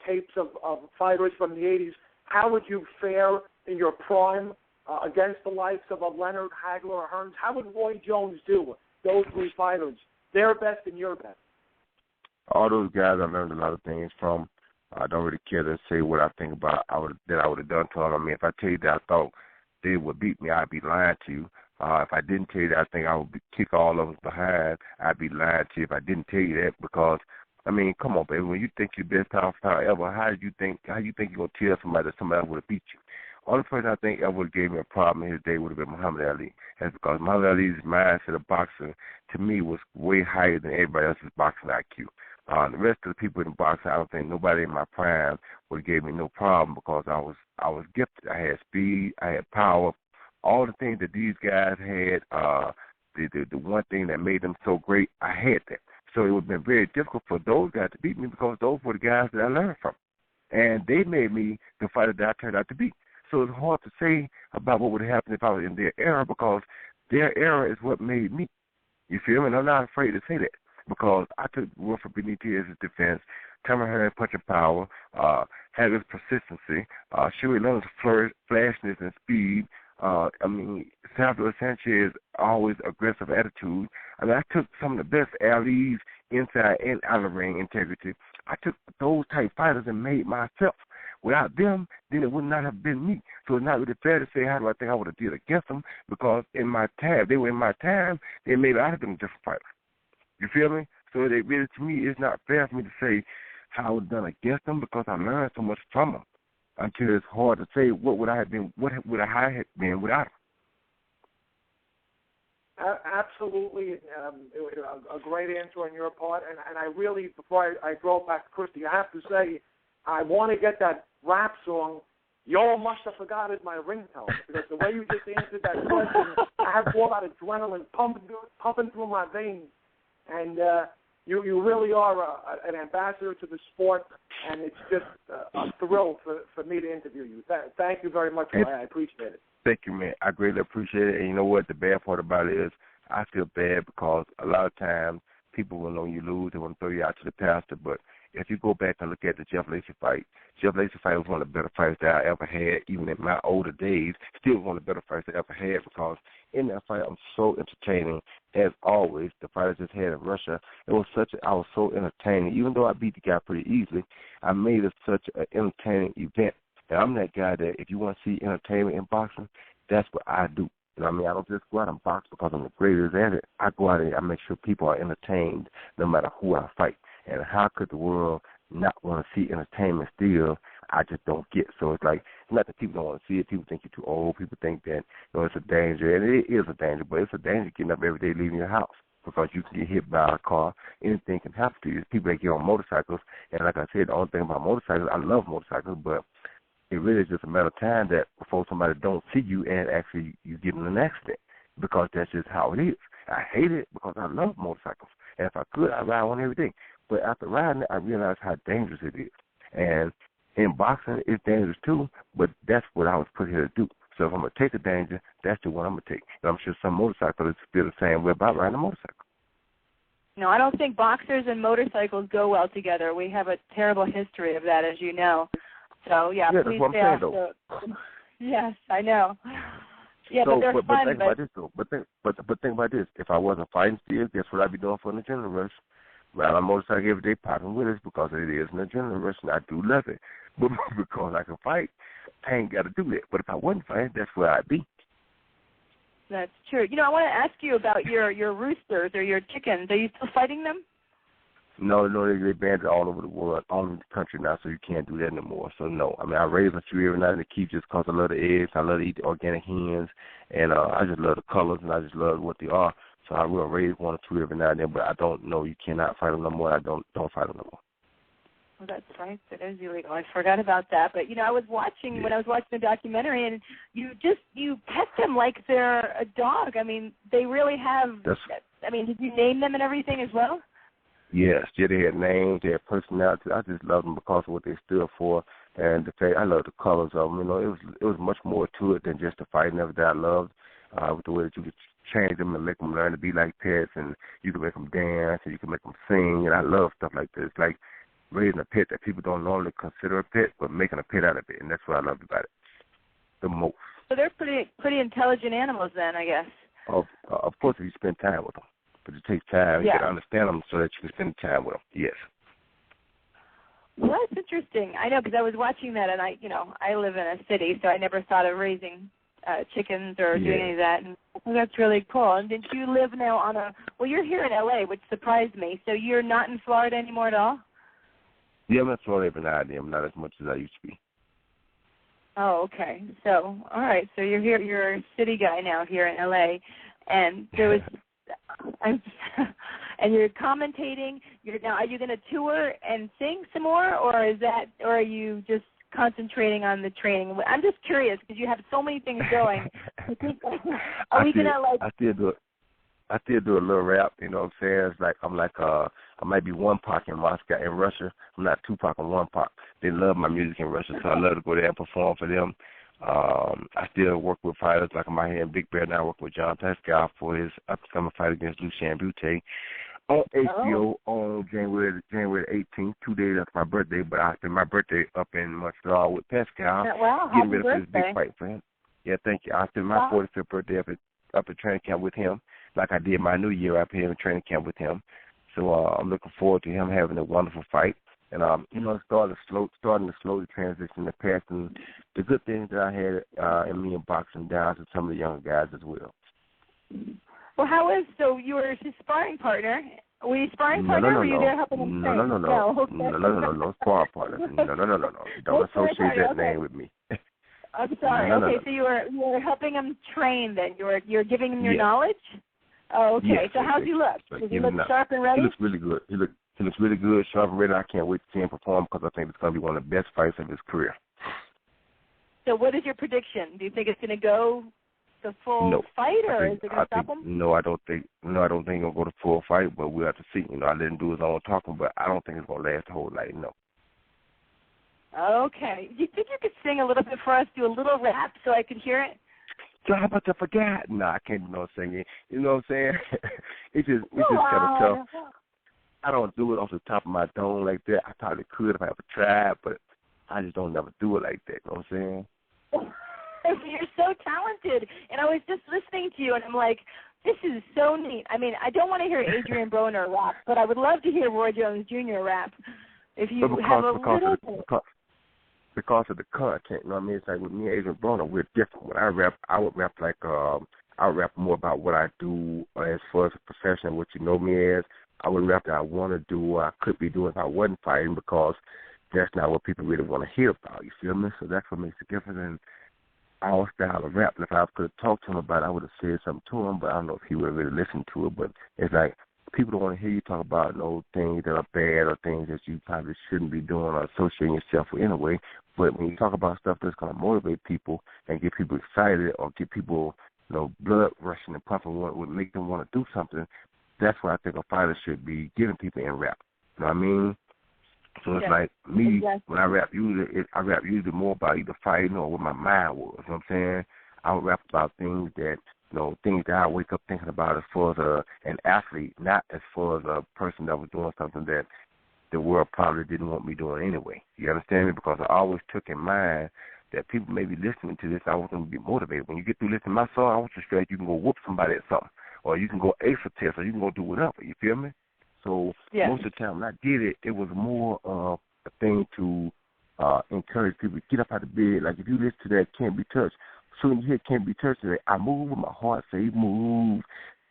tapes of fighters from the 80s, how would you fare in your prime against the likes of a Leonard, Hagler, or Hearns? How would Roy Jones do, those three fighters, their best and your best? All those guys I learned a lot of things from. I don't really care to say what I think about that I would have done to them. I mean, if I tell you that I thought they would beat me, I'd be lying to you. If I didn't tell you that I think I would kick all of us behind, I'd be lying to you if I didn't tell you that because, I mean, come on, baby. When you think you're best pound for pound ever, how you think you're going to tell somebody that somebody else would have beat you? Only person I think ever would have gave me a problem in his day would have been Muhammad Ali. That's because Muhammad Ali's mindset of boxing, to me, was way higher than everybody else's boxing IQ. The rest of the people in boxing, I don't think nobody in my prime would have gave me no problem because I was gifted. I had speed, I had power, all the things that these guys had. The one thing that made them so great, I had that. So it would have been very difficult for those guys to beat me because those were the guys that I learned from, and they made me the fighter that I turned out to be. So it's hard to say about what would have happened if I was in their era because their era is what made me. You feel me? And I'm not afraid to say that. Because I took Wilfred Benitez's defense, Tamara Hearns' punching power, Hagler's persistency, Sugar Leonard's flashness and speed. Salvador Sanchez's always aggressive attitude. I mean, I took some of the best Ali's inside and out of ring integrity. I took those type fighters and made myself. Without them, then it would not have been me. So it's not really fair to say how do I think I would have did against them because in my time, they were in my time, then maybe I'd have been a different fighter. You feel me? So it really, to me, it's not fair for me to say how I would have done against them because I learned so much from them. Until it's hard to say what would I have been, what would I have been without them. Absolutely, a great answer on your part. And I really, before I go back to Christy, I have to say I want to get that rap song. Y'all must have forgot is my ringtone because the way you just answered that question, I have all that adrenaline pumping through my veins. And you really are an ambassador to the sport, and it's just a thrill for me to interview you. Thank you very much, Roy. I appreciate it. Thank you, man. I greatly appreciate it. And you know what? The bad part about it is I feel bad because a lot of times people will know you lose. They want to throw you out to the pastor. But if you go back and look at the Jeff Lacy fight was one of the better fights that I ever had, even in my older days. Still one of the better fights I ever had, because in that fight I'm so entertaining. As always, the fight I just had in Russia, I was so entertaining. Even though I beat the guy pretty easily, I made it such an entertaining event. And I'm that guy that if you want to see entertainment in boxing, that's what I do. You know what I mean? I don't just go out and box because I'm the greatest at it. I go out and I make sure people are entertained no matter who I fight. And how could the world not want to see entertainment still? I just don't get. So it's like, not that people don't want to see it. People think you're too old. People think that, it's a danger. And it is a danger, but it's a danger getting up every day leaving your house, because you can get hit by a car. Anything can happen to you. There's people that get on motorcycles. And like I said, the only thing about motorcycles, I love motorcycles, but it really is just a matter of time that before somebody don't see you and actually you get in an accident, because that's just how it is. I hate it because I love motorcycles. And if I could, I'd ride one every day. But after riding it, I realized how dangerous it is. And in boxing, it's dangerous too, but that's what I was put here to do. So if I'm going to take a danger, that's the one I'm going to take. And I'm sure some motorcyclists feel the same way about riding a motorcycle. No, I don't think boxers and motorcycles go well together. We have a terrible history of that, as you know. So, yeah please that's what stay I'm saying, off though. Yes, I know. Yeah, so, but they're fun. Think about this, though. But think about this. If I wasn't fighting still, guess what I'd be doing for an adrenaline rush? Riding on a motorcycle every day, popping with us, because it is an adrenaline rush, and I do love it. But because I can fight, I ain't got to do that. But if I wasn't fighting, that's where I'd be. That's true. I want to ask you about your roosters or your chickens. Are you still fighting them? No, they banned it all over the world, all over the country now, so you can't do that no more. So, no. I mean, I raise a few every night to keep just because I love the eggs. I love to eat the organic hens, and I just love the colors, and I just love what they are. So I will raise one or two every now and then, but I don't know. You cannot fight them no more. I don't fight them no more. Well, that's right. It is illegal. I forgot about that. But, I was watching, when I was watching the documentary, and you pet them like they're a dog. I mean, they really have, did you name them and everything as well? Yes, they had names, they had personality. I just love them because of what they stood for, and the fact I love the colors of them. It was much more to it than just the fighting of it that I loved. With the way that you could change them and make them learn to be like pets, and you can make them dance, and you can make them sing, and I love stuff like this. Like raising a pet that people don't normally consider a pet, but making a pet out of it, and that's what I love about it the most. So they're pretty intelligent animals then, I guess. Of course, if you spend time with them. But it takes time. You got to understand them so that you can spend time with them. Yes. Well, that's interesting. I know, because I was watching that, and I live in a city, so I never thought of raising chickens or doing any of that. And that's really cool. And did you live now well, you're here in L.A., which surprised me. So you're not in Florida anymore at all? Yeah, I'm in Florida every now and then. I'm not as much as I used to be. Oh, okay. So, all right. So you're here. You're a city guy now here in L.A., and there was... and you're commentating. Are you going to tour and sing some more, or are you just concentrating on the training? I'm just curious because you have so many things going. Are we going to like? I still do a little rap. You know what I'm saying? It's like I might be one Pac in Moscow in Russia. I'm not Tupac and one Pac. They love my music in Russia, so I love to go there and perform for them. I still work with fighters like I'm out here in Big Bear now. I work with John Pascal for his upcoming fight against Lucien Butte on HBO on January 18th, 2 days after my birthday. But I spent my birthday up in Montreal with Pascal, getting ready for this big fight for him. Yeah, thank you. I spent my 45th birthday up at training camp with him, like I did my New Year up here in training camp with him. So I'm looking forward to him having a wonderful fight. And, starting to slowly transition the past and the good things that I had in me in boxing down to some of the younger guys as well. Well, so you were his sparring partner. Were you sparring partner, or were you there helping him train? No, sparring partner. No. Don't associate that name with me. I'm sorry. Okay, so you were helping him train then. You're giving him your knowledge? Oh, okay. Yes, so how's he look? Does he look sharp and ready? He looks really good. He looks really good, sharp and ready. I can't wait to see him perform because I think it's going to be one of the best fights of his career. So what is your prediction? Do you think it's going to go the full fight, or is it going to stop him? No, I don't think he's going to go the full fight, but we'll have to see. I didn't do his own talking, but I don't think it's going to last the whole night, no. Okay. Do you think you could sing a little bit for us, do a little rap so I could hear it? So how about I forgot? No, I can't do no singing. You know what I'm saying? It's just kind of tough. I don't do it off the top of my dome like that. I probably could if I ever tried, but I just don't never do it like that. You know what I'm saying? You're so talented. And I was just listening to you, and I'm like, this is so neat. I mean, I don't want to hear Adrian Broner rap, but I would love to hear Roy Jones Jr. rap. If you have a little because of the content, you know what I mean? It's like with me and Adrian Broner, we're different. When I rap, I would rap like I would rap more about what I do as far as a profession, what you know me as. I would rap that I want to do or I could be doing if I wasn't fighting, because that's not what people really want to hear about. You feel me? So that's what makes the difference in our style of rap. And if I could have talked to him about it, I would have said something to him, but I don't know if he would have really listened to it. But it's like people don't want to hear you talk about no things that are bad or things that you probably shouldn't be doing or associating yourself with anyway. But when you talk about stuff that's going to motivate people and get people excited or get people, you know, blood rushing and pumping, would make them want to do something, that's what I think a fighter should be giving people in rap. You know what I mean? So it's like me, when I rap usually more about either fighting or what my mind was. You know what I'm saying? I would rap about things that, you know, things that I wake up thinking about as far as an athlete, not as far as a person that was doing something that the world probably didn't want me doing anyway. You understand me? Because I always took in mind that people may be listening to this. I want them to be motivated. When you get through listening to my song, I want you to feel like you can go whoop somebody at something, or you can go ace a test, or you can go do whatever. You feel me? So most of the time when I did it, it was more of a thing to encourage people to get up out of bed. Like if you listen to that Can't Be Touched, soon as you hear Can't Be Touched, I move with my heart, say move.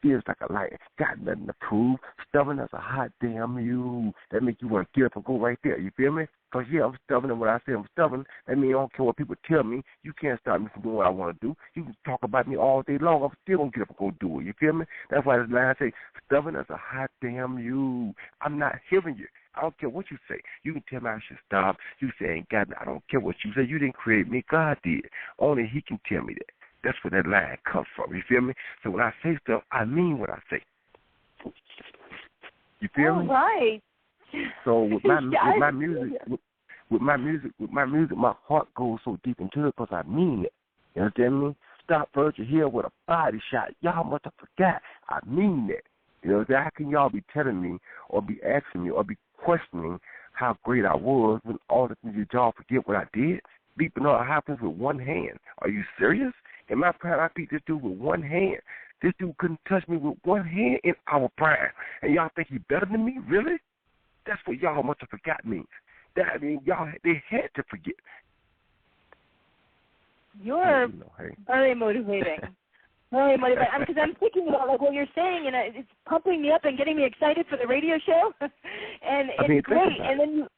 Feels like a light, got nothing to prove. Stubborn as a hot damn mule. That make you want to get up and go right there. You feel me? Because, yeah, I'm stubborn, and when I say I'm stubborn, that means I don't care what people tell me. You can't stop me from doing what I want to do. You can talk about me all day long. I'm still going to get up and go do it. You feel me? That's why this line say, stubborn as a hot damn mule. I'm not hearing you. I don't care what you say. You can tell me I should stop. You say, ain't got me. I don't care what you say. You didn't create me. God did. Only he can tell me that. That's where that line comes from. You feel me? So when I say stuff, I mean what I say. You feel me? Right. So with my music, my heart goes so deep into it because I mean it. You understand me? Stop Virgil here with a body shot. Y'all must have forgot. I mean that. You know, how can y'all be telling me or be asking me or be questioning how great I was when all the things y'all forget what I did? Beeping all happens with one hand. Are you serious? In my prime, I beat this dude with one hand. This dude couldn't touch me with one hand in our prime. And y'all think he better than me? Really? That's what y'all must have forgot means. That means y'all, they had to forget. You're very motivating. Very motivating. Because I'm thinking about like what you're saying, and it's pumping me up and getting me excited for the radio show. And it's great. And then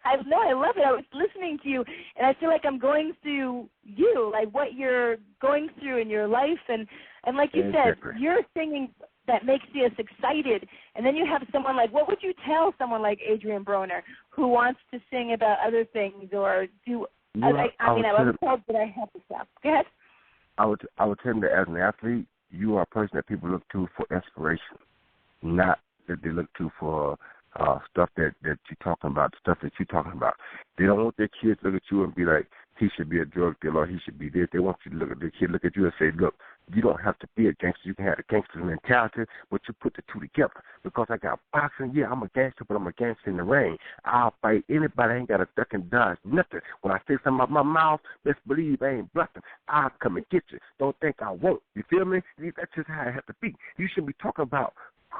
I love it. I was listening to you, and I feel like I'm going through you, like what you're going through in your life. And like you said, you're singing that makes us excited. And then you have someone like, what would you tell someone like Adrian Broner who wants to sing about other things or do, I was told that I have to stop. Go ahead. I would tell them that as an athlete, you are a person that people look to for inspiration, not that they look to for stuff that you're talking about, the stuff that you're talking about. They don't want their kids to look at you and be like, he should be a drug dealer or he should be this. They want you to look at their kid, look at you and say, look, you don't have to be a gangster. You can have a gangster mentality, but you put the two together. Because I got boxing, yeah, I'm a gangster, but I'm a gangster in the ring. I'll fight anybody. I ain't got to duck and dodge, nothing. When I say something out my mouth, best believe I ain't bluffing. I'll come and get you. Don't think I won't. You feel me? That's just how it has to be. You shouldn't be talking about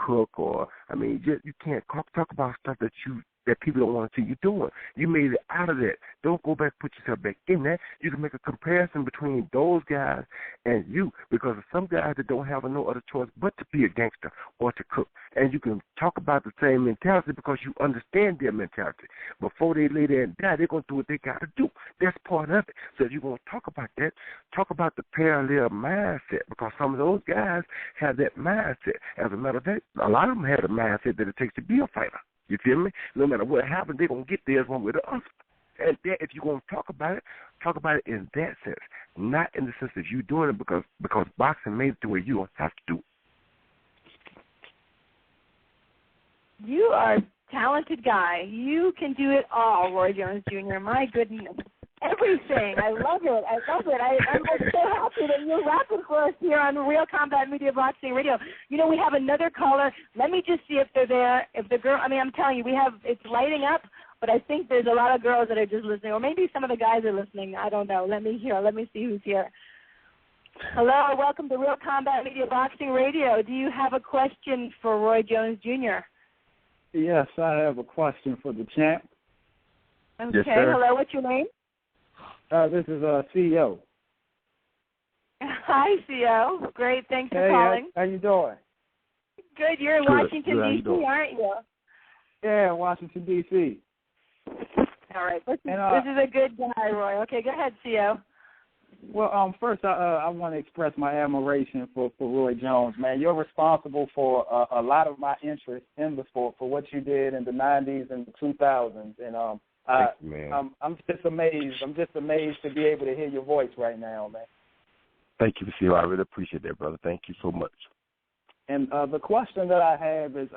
cook or, you can't talk about stuff that people don't want to see you doing. You made it out of that. Don't go back, put yourself back in that. You can make a comparison between those guys and you, because some guys that don't have no other choice but to be a gangster or to cook. And you can talk about the same mentality because you understand their mentality. Before they lay there and die, they're going to do what they got to do. That's part of it. So if you're going to talk about that, talk about the parallel mindset, because some of those guys have that mindset. As a matter of fact, a lot of them have the mindset that it takes to be a fighter. You feel me? No matter what happens, they're going to get theirs one way or the other. And that, if you're going to talk about it in that sense, not in the sense that you're doing it because boxing made it to where you don't have to do it. You are a talented guy. You can do it all, Roy Jones Jr. My goodness. everything. I love it. I'm so happy that you're rapping for us here on Real Combat Media Boxing Radio. You know, we have another caller. Let me just see if they're there. If the girl, I'm telling you, it's lighting up, but I think there's a lot of girls that are just listening, or maybe some of the guys are listening. I don't know. Let me see who's here. Hello, welcome to Real Combat Media Boxing Radio. Do you have a question for Roy Jones Jr.? Yes, I have a question for the champ. Okay, yes, sir. Hello, what's your name? This is CEO. Hi, CEO. Great, thanks for calling. How you doing? Good, you're in Washington, D.C., aren't you? Yeah, Washington, D.C. All right, this is a good guy, Roy. Okay, go ahead, CEO. Well, first, I want to express my admiration for Roy Jones, man. You're responsible for a lot of my interest in the sport, for what you did in the 90s and the 2000s, and I'm just amazed. I'm just amazed to be able to hear your voice right now, man. Thank you, CEO. I really appreciate that, brother. Thank you so much. And the question that I have is,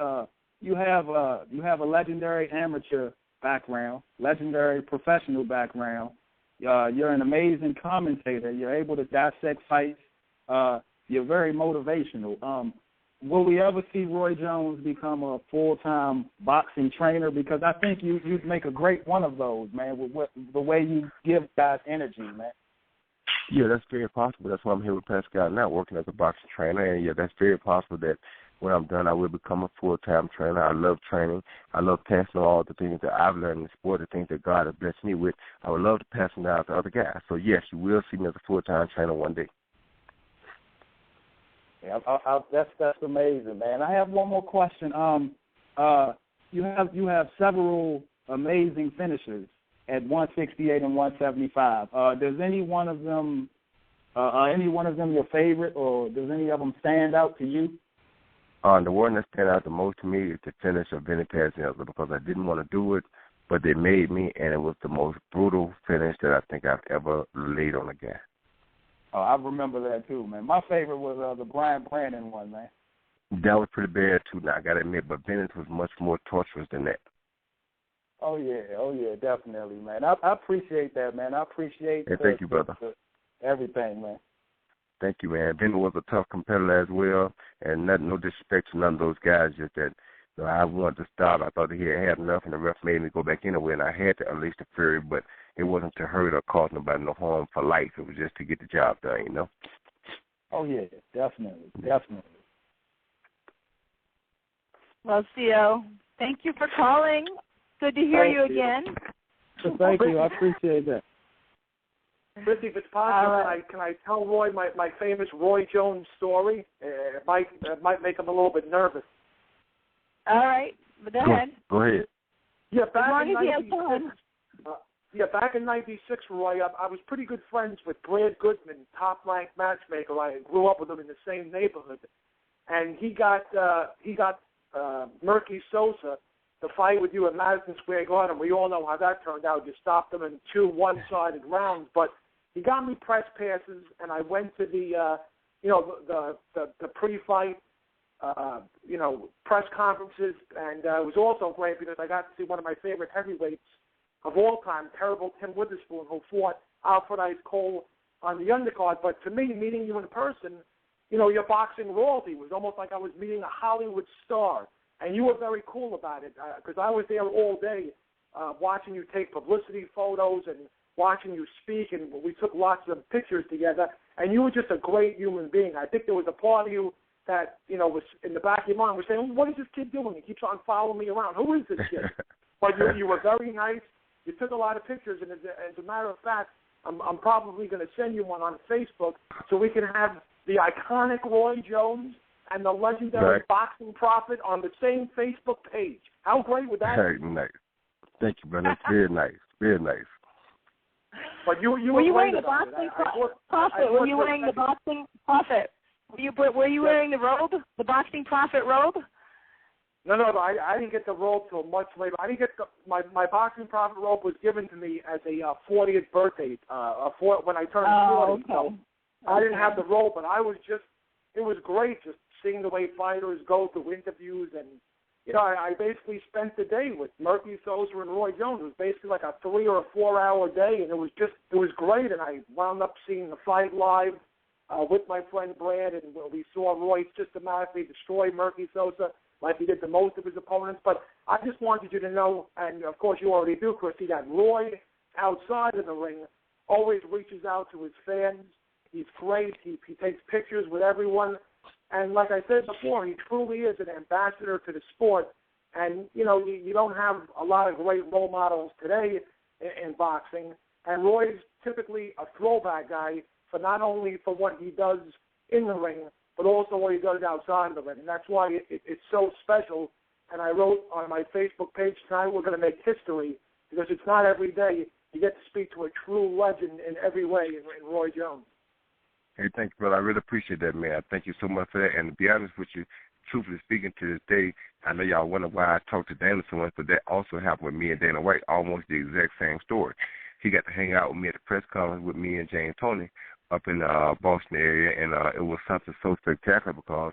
you have a legendary amateur background, legendary professional background. You're an amazing commentator. You're able to dissect fights. You're very motivational. Will we ever see Roy Jones become a full-time boxing trainer? Because I think you'd make a great one of those, man, with the way you give guys energy, man. Yeah, that's very possible. That's why I'm here with Pascal now, working as a boxing trainer. And, yeah, that's very possible that when I'm done, I will become a full-time trainer. I love training. I love passing on all the things that I've learned in the sport, the things that God has blessed me with. I would love to pass them down to other guys. So, yes, you will see me as a full-time trainer one day. Yeah, that's amazing, man. I have one more question. You have several amazing finishers at 168 and 175. Does any one of them your favorite, or does any of them stand out to you? The one that stand out the most to me is the finish of Vinny Pazienza, because I didn't want to do it, but they made me, and it was the most brutal finish that I think I've ever laid on a guy. Oh, I remember that too, man. My favorite was the Brian Brandon one, man. That was pretty bad too, now I got to admit, but Bennett's was much more torturous than that. Oh yeah, definitely, man. I appreciate that, man. I appreciate thank you, brother. Everything, man. Thank you, man. Bennett was a tough competitor as well, and no disrespect to none of those guys, just that I wanted to stop. I thought that he had enough, and the ref made me go back anyway, and I had to unleash the fury, but it wasn't to hurt or cause nobody no harm for life. It was just to get the job done, you know? Oh, yeah, definitely. Well, CEO, thank you for calling. Good to hear you again. Thank you. I appreciate that. Christy, if it's possible, can I tell Roy my famous Roy Jones story? It might make him a little bit nervous. All right, but go ahead. Go ahead. Yeah, back in '96, Roy, I was pretty good friends with Brad Goodman, top-ranked matchmaker. I grew up with him in the same neighborhood, and he got Murky Sosa to fight with you at Madison Square Garden. We all know how that turned out. You stopped him in 2 one-sided rounds, but he got me press passes, and I went to the pre-fight, press conferences, and it was also great because I got to see one of my favorite heavyweights of all time, Terrible Tim Witherspoon, who fought Alfred Ice Cole on the undercard. But to me, meeting you in person, your boxing royalty was almost like I was meeting a Hollywood star, and you were very cool about it because I was there all day watching you take publicity photos and watching you speak, and we took lots of pictures together, and you were just a great human being. I think there was a part of you that, was in the back of your mind, was saying, what is this kid doing? He keeps on following me around. Who is this kid? But you were very nice. You took a lot of pictures, and as a matter of fact, I'm probably going to send you one on Facebook so we can have the iconic Roy Jones and the legendary boxing prophet on the same Facebook page. How great would that be? Nice. Thank you, brother. That's very nice. Very nice. But you were you wearing the boxing prophet? Were you wearing the boxing prophet? Were you wearing the robe, the boxing prophet robe? No, I didn't get the robe till much later. I didn't get my boxing prophet robe was given to me as a 40th birthday, when I turned 40. Okay. So I didn't have the robe, but it was great just seeing the way fighters go through interviews and, I basically spent the day with Murphy Sosa and Roy Jones. It was basically like a 3 or 4 hour day, and it was great. And I wound up seeing the fight live with my friend Brad, and we saw Roy systematically destroy Murphy Sosa like he did to most of his opponents. But I just wanted you to know, and of course you already do, Christy, that Roy outside of the ring always reaches out to his fans. He's great. He takes pictures with everyone. And like I said before, he truly is an ambassador to the sport. And, you don't have a lot of great role models today in boxing. And Roy's typically a throwback guy for not only for what he does in the ring, but also what he does outside of the ring. And that's why it's so special. And I wrote on my Facebook page tonight, we're going to make history, because it's not every day you get to speak to a true legend in every way in Roy Jones. Hey, thank you, brother. I really appreciate that, man. I thank you so much for that. And to be honest with you, truthfully speaking, to this day, I know y'all wonder why I talked to Dana so much, but that also happened with me and Dana White, almost the exact same story. He got to hang out with me at the press conference with me and Jane Tony up in the Boston area, and it was something so spectacular because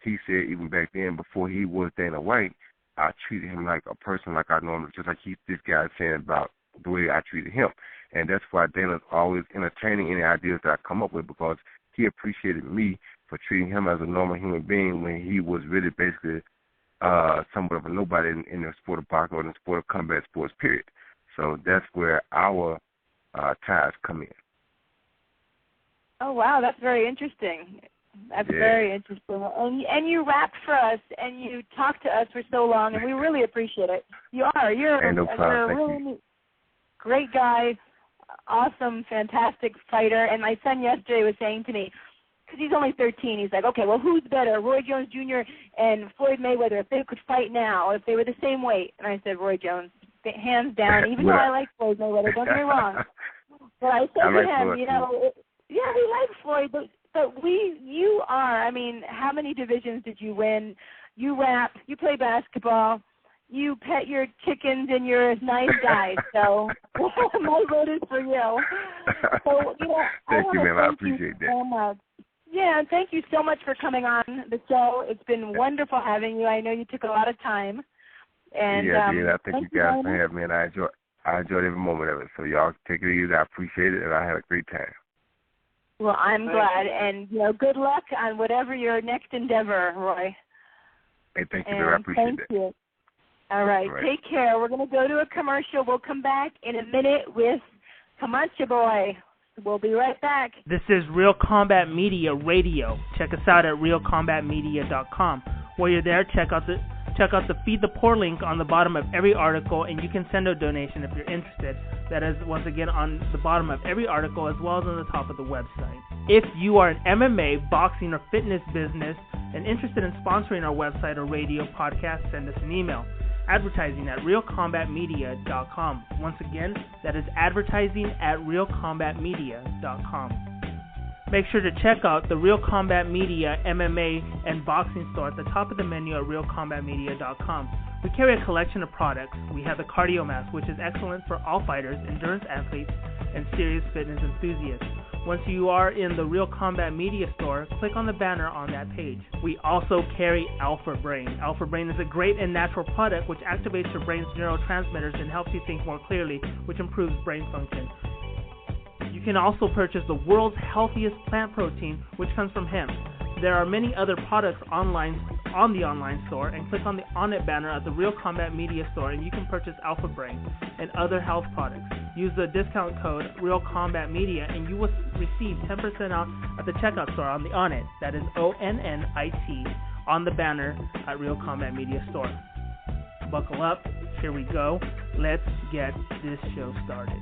he said even back then, before he was Dana White, I treated him like a person like I normally, just like this guy saying about the way I treated him. And that's why Dana's always entertaining any ideas that I come up with, because he appreciated me for treating him as a normal human being when he was really basically somewhat of a nobody in the sport of boxing or in the sport of combat sports, period. So that's where our ties come in. Oh, wow, that's very interesting. That's very interesting. And you rapped for us, and you talked to us for so long, and we really appreciate it. You're a really great guy, awesome, fantastic fighter. And my son yesterday was saying to me, because he's only 13, he's like, okay, well, who's better, Roy Jones Jr. and Floyd Mayweather, if they could fight now, if they were the same weight? And I said, Roy Jones, hands down, even though I like Floyd Mayweather, don't get me wrong. But I said to him, he likes Floyd, but you are, how many divisions did you win? You rap, you play basketball, you pet your chickens, and you're a nice guy. So my vote is for you. So, thank you, man. I appreciate that. So much. Yeah, and thank you so much for coming on the show. It's been wonderful having you. I know you took a lot of time. And I thank you guys for having me, and I enjoyed every moment of it. So y'all take it easy. I appreciate it, and I had a great time. Well, I'm glad, and good luck on whatever your next endeavor, Roy. Hey, thank you, I appreciate that. Thank you. All right, take care. We're going to go to a commercial. We'll come back in a minute with Comanche Boy. We'll be right back. This is Real Combat Media Radio. Check us out at realcombatmedia.com. While you're there, check out the Feed the Poor link on the bottom of every article, and you can send a donation if you're interested. That is, once again, on the bottom of every article as well as on the top of the website. If you are an MMA, boxing, or fitness business and interested in sponsoring our website or radio podcast, send us an email. Advertising at realcombatmedia.com. Once again, that is advertising at realcombatmedia.com. Make sure to check out the Real Combat Media MMA and boxing store at the top of the menu at realcombatmedia.com. We carry a collection of products. We have the Cardio Mask, which is excellent for all fighters, endurance athletes, and serious fitness enthusiasts. Once you are in the Real Combat Media store, click on the banner on that page. We also carry Alpha Brain. Alpha Brain is a great and natural product which activates your brain's neurotransmitters and helps you think more clearly, which improves brain function. You can also purchase the world's healthiest plant protein, which comes from hemp. There are many other products online on the online store, and click on the On It banner at the Real Combat Media store, and you can purchase Alpha Brain and other health products. Use the discount code Real Combat Media, and you will receive 10% off at the checkout store on the On It. That is ONNIT on the banner at Real Combat Media store. Buckle up. Here we go. Let's get this show started.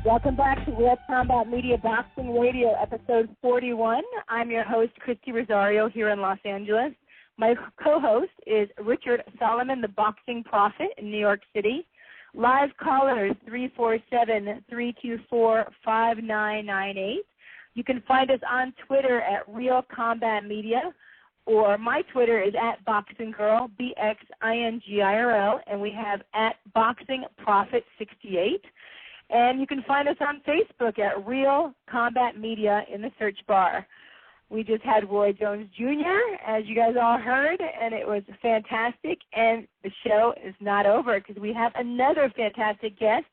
Welcome back to Real Combat Media Boxing Radio, episode 41. I'm your host, Christy Rosario, here in Los Angeles. My co-host is Richard Solomon, the Boxing Prophet in New York City. Live callers, 347-324-5998. You can find us on Twitter at Real Combat Media, or my Twitter is at BoxingGirl, BXINGIRL, and we have at BoxingProphet68. And you can find us on Facebook at Real Combat Media in the search bar. We just had Roy Jones Jr., as you guys all heard, and it was fantastic. And the show is not over because we have another fantastic guest.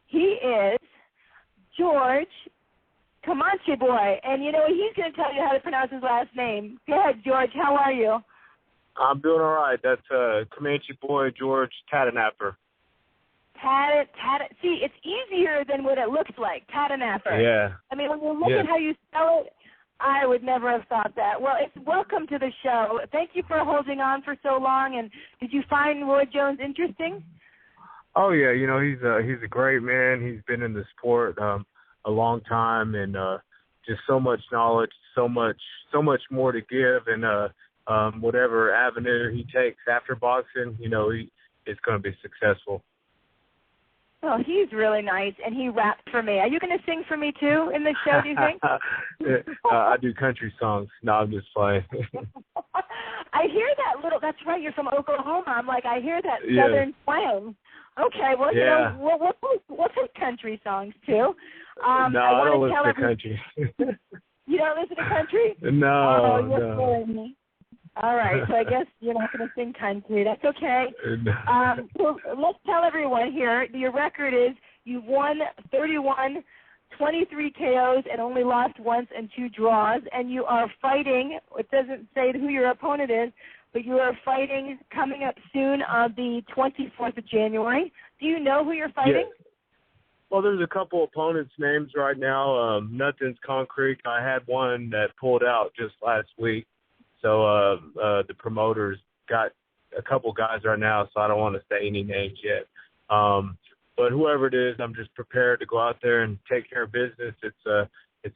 He is George Comanche Boy. And, you know, he's going to tell you how to pronounce his last name. Go ahead, George. How are you? I'm doing all right. That's Comanche Boy George Tahdooahnippah. See, it's easier than what it looks like, Tahdooahnippah. Yeah. I mean, when you look at how you spell it, I would never have thought that. Well, welcome to the show. Thank you for holding on for so long. And did you find Roy Jones interesting? Oh yeah, you know he's a great man. He's been in the sport a long time, and just so much knowledge, so much more to give, and whatever avenue he takes after boxing, you know, it's going to be successful. Well, he's really nice, and he rapped for me. Are you going to sing for me, too, in the show, do you think? I do country songs. No, I'm just playing. I hear that little, that's right, you're from Oklahoma. I'm like, I hear that southern twang. Okay, well, you know, we'll take country songs, too. No, I don't listen to country. You don't listen to country? No, you're killing me. All right, so I guess you're not going to sing country. That's okay. So let's tell everyone here, your record is you've won 31, 23 KOs, and only lost once and 2 draws, and you are fighting, it doesn't say who your opponent is, but you are fighting coming up soon on the 24th of January. Do you know who you're fighting? Yes. Well, there's a couple opponents' names right now. Nothing's concrete. I had one that pulled out just last week. So the promoters got a couple guys right now, so I don't want to say any names yet. But whoever it is, I'm just prepared to go out there and take care of business. It's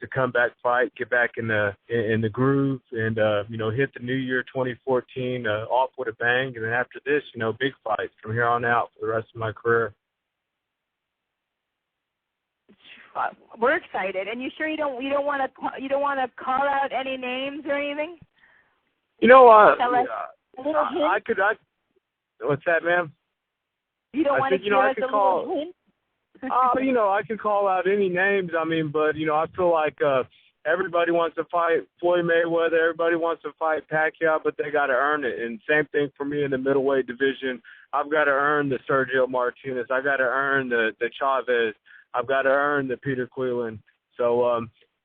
a comeback fight, get back in the groove, and you know, hit the new year 2014 off with a bang. And then after this, you know, big fights from here on out for the rest of my career. We're excited. And you sure you don't want to call out any names or anything? You know, what's that, ma'am? You don't want to give us a little hint? You know, I can call out any names. I mean, but, you know, I feel like everybody wants to fight Floyd Mayweather. Everybody wants to fight Pacquiao, but they got to earn it. And same thing for me in the middleweight division. I've got to earn the Sergio Martinez. I got to earn the Chavez. I've got to earn the Peter Quillen. So,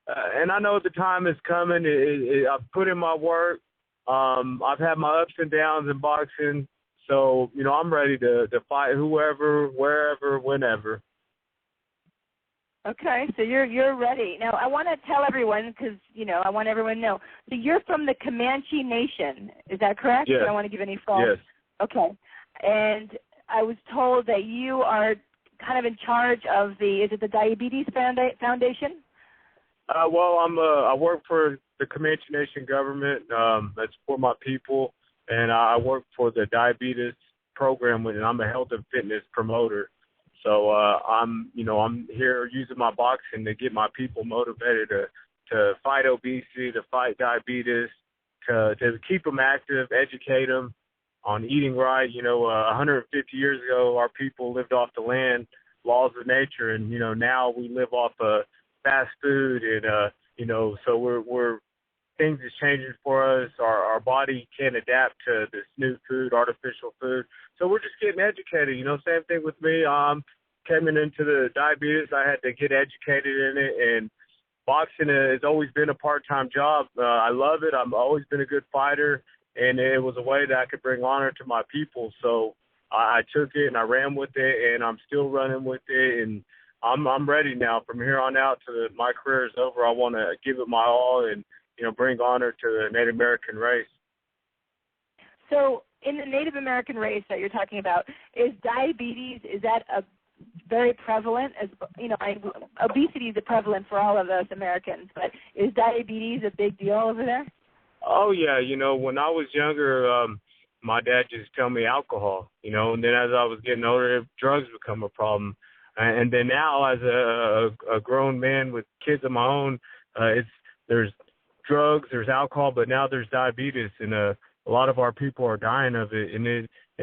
and I know the time is coming. I've put in my work. I've had my ups and downs in boxing, so, you know, I'm ready to fight whoever, wherever, whenever. Okay, so you're ready. Now, I want to tell everyone, because, you know, I want everyone to know. So you're from the Comanche Nation. Is that correct? Yes. I don't want to give any false. Yes. Okay. And I was told that you are kind of in charge of is it the Diabetes Foundation? Well, I work for the Comanche Nation government. That's for my people, and I work for the diabetes program, and I'm a health and fitness promoter. So I'm here using my boxing to get my people motivated to fight obesity, to fight diabetes, to keep them active, educate them on eating right. You know, 150 years ago, our people lived off the land, laws of nature, and, you know, now we live off fast food, and you know, so we're things is changing for us. Our body can't adapt to this new food, artificial food. So we're just getting educated. You know, same thing with me. Coming into the diabetes, I had to get educated in it, and boxing has always been a part-time job. I love it. I've always been a good fighter, and it was a way that I could bring honor to my people. So I took it and I ran with it, and I'm still running with it, and I'm ready now. From here on out to my career is over, I want to give it my all and, you know, bring honor to the Native American race. So in the Native American race that you're talking about, is diabetes, is that a very prevalent? As you know, obesity is prevalent for all of us Americans, but is diabetes a big deal over there? Oh, yeah. You know, when I was younger, my dad just told me alcohol, you know, and then as I was getting older, drugs become a problem. And then now, as a grown man with kids of my own, there's drugs, there's alcohol, but now there's diabetes, and a lot of our people are dying of it. And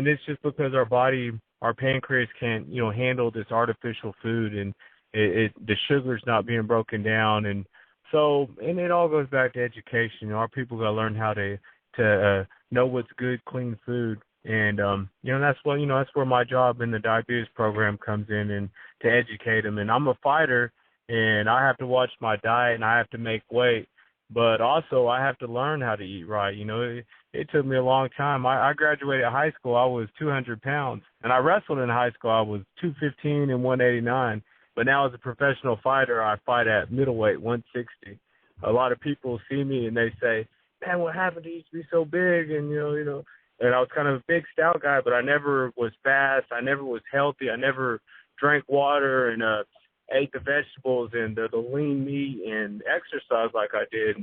it's just because our body, our pancreas can't, you know, handle this artificial food, and the sugar's not being broken down. And So, and it all goes back to education. Our people got to learn how to know what's good, clean food. And, that's where my job in the diabetes program comes in, and to educate them. And I'm a fighter, and I have to watch my diet, and I have to make weight. But also I have to learn how to eat right. It took me a long time. I graduated high school, I was 200 pounds. And I wrestled in high school, I was 215 and 189. But now as a professional fighter, I fight at middleweight, 160. A lot of people see me and they say, man, what happened to you to be so big? And, and I was kind of a big, stout guy, but I never was fast. I never was healthy. I never drank water and ate the vegetables and the lean meat and exercise like I did.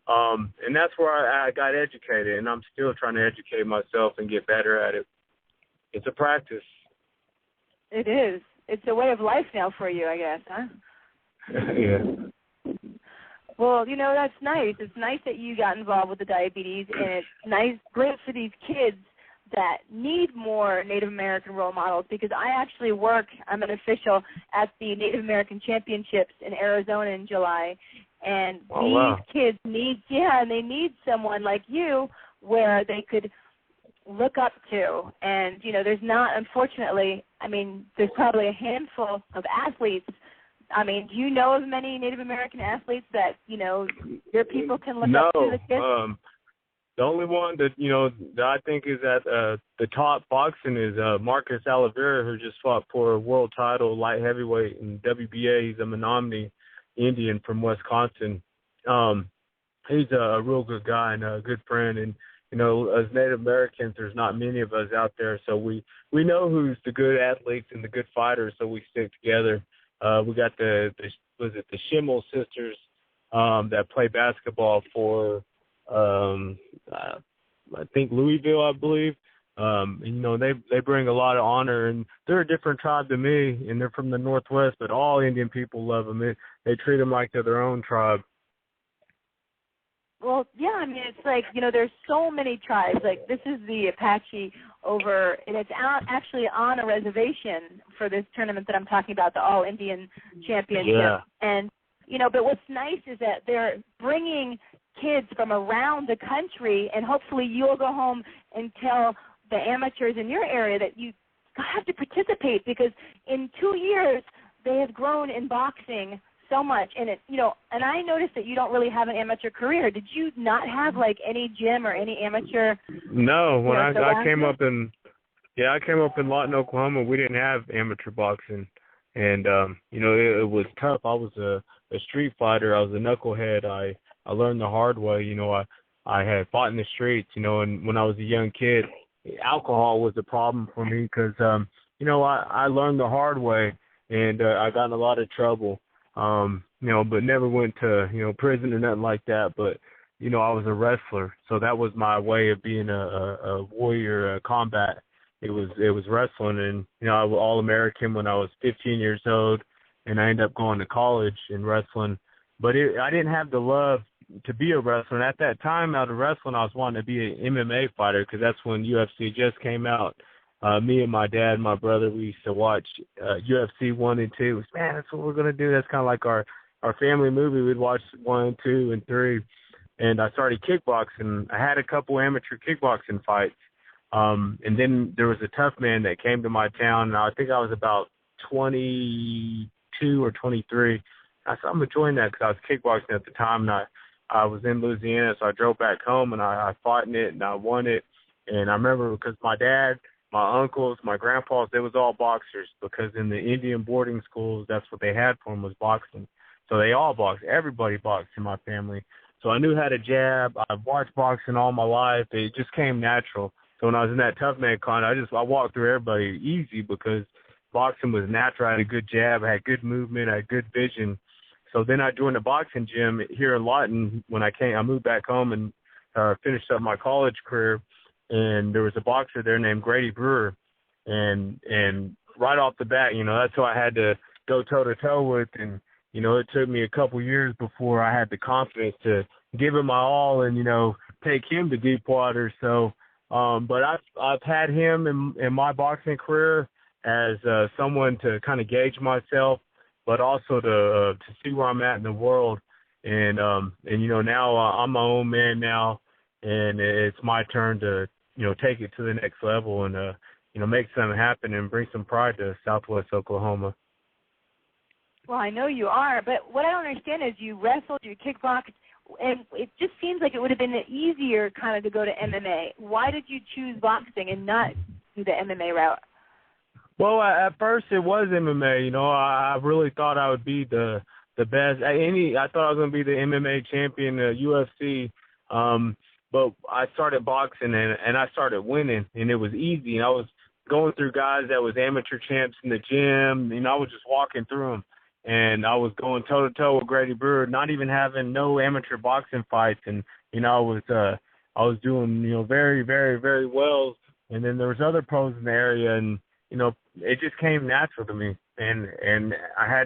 And that's where I got educated, and I'm still trying to educate myself and get better at it. It's a practice. It is. It's a way of life now for you, I guess, huh? Yeah. Well, that's nice. It's nice that you got involved with the diabetes, and it's great for these kids that need more Native American role models, because I'm an official at the Native American Championships in Arizona in July, and kids need someone like you where they could look up to. And, there's not, unfortunately, there's probably a handful of athletes. Do you know of many Native American athletes that, your people can look up to the kids? The only one that, that I think is at the top boxing is Marcus Oliveira, who just fought for a world title, light heavyweight in WBA. He's a Menominee Indian from Wisconsin. He's a real good guy and a good friend. And, as Native Americans, there's not many of us out there. So we know who's the good athletes and the good fighters, so we stick together. We got the Schimmel sisters that play basketball for I think Louisville, I believe. They bring a lot of honor, and they're a different tribe than me, and they're from the Northwest, but all Indian people love them. They treat them like they're their own tribe. Well, yeah, it's like, there's so many tribes. Like, this is the Apache over, and it's actually on a reservation for this tournament that I'm talking about, the All-Indian Championship. Yeah. And, but what's nice is that they're bringing kids from around the country, and hopefully you'll go home and tell the amateurs in your area that you have to participate, because in 2 years they have grown in boxing so much. And and I noticed that you don't really have an amateur career. Did you not have like any gym or any amateur? No, when I came up in Lawton, Oklahoma, we didn't have amateur boxing, and it was tough. I was a street fighter. I was a knucklehead. I learned the hard way. I had fought in the streets, and when I was a young kid, alcohol was a problem for me because, I learned the hard way, and I got in a lot of trouble, but never went to, prison or nothing like that. But, I was a wrestler, so that was my way of being a warrior, combat. It was wrestling, and, I was All-American when I was 15 years old, and I ended up going to college in wrestling. But I didn't have the love to be a wrestler. And at that time, out of wrestling, I was wanting to be an MMA fighter, because that's when UFC just came out. Me and my dad and my brother, we used to watch UFC 1 and 2. Man, that's what we're going to do. That's kind of like our family movie. We'd watch 1, 2, and 3. And I started kickboxing. I had a couple amateur kickboxing fights. And then there was a tough man that came to my town, and I think I was about 22 or 23. I said, I'm going to join that, because I was kickboxing at the time, and I was in Louisiana, so I drove back home, and I fought in it, and I won it. And I remember because my dad, my uncles, my grandpas, they was all boxers, because in the Indian boarding schools, that's what they had for them, was boxing. So they all boxed. Everybody boxed in my family. So I knew how to jab. I've watched boxing all my life. It just came natural. So when I was in that tough man con, I walked through everybody easy, because boxing was natural. I had a good jab. I had good movement. I had good vision. So then I joined a boxing gym here in Lawton. When I moved back home and finished up my college career, and there was a boxer there named Grady Brewer, and right off the bat, that's who I had to go toe-to-toe with, and, it took me a couple years before I had the confidence to give him my all and, take him to deep water. So, but I've had him in my boxing career as someone to kind of gauge myself, but also to see where I'm at in the world. And you know, now I'm my own man now, and it's my turn to, you know, take it to the next level and you know, make something happen and bring some pride to Southwest Oklahoma. Well, I know you are, but what I don't understand is you wrestled, you kickboxed, and it just seems like it would have been easier kind of to go to MMA. Why did you choose boxing and not do the MMA route? Well, at first it was MMA. You know, I really thought I would be the best. I thought I was going to be the MMA champion, UFC. But I started boxing and I started winning, and it was easy. And I was going through guys that was amateur champs in the gym. You know, I was just walking through them. And I was going toe-to-toe with Grady Brewer, not even having no amateur boxing fights. And, you know, I was doing, you know, very, very, very well. And then there was other pros in the area, and, you know, it just came natural to me. And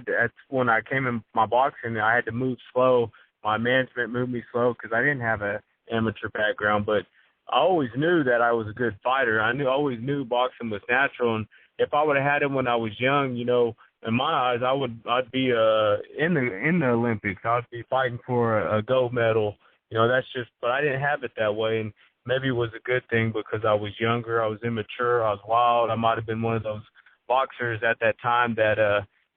that's when I came in my boxing, I had to move slow. My management moved me slow because I didn't have an amateur background. But I always knew that I was a good fighter. Always knew boxing was natural. And if I would have had it when I was young, you know, in my eyes, I'd be in the Olympics. I'd be fighting for a gold medal. You know, but I didn't have it that way, and maybe it was a good thing because I was younger, I was immature, I was wild. I might have been one of those boxers at that time that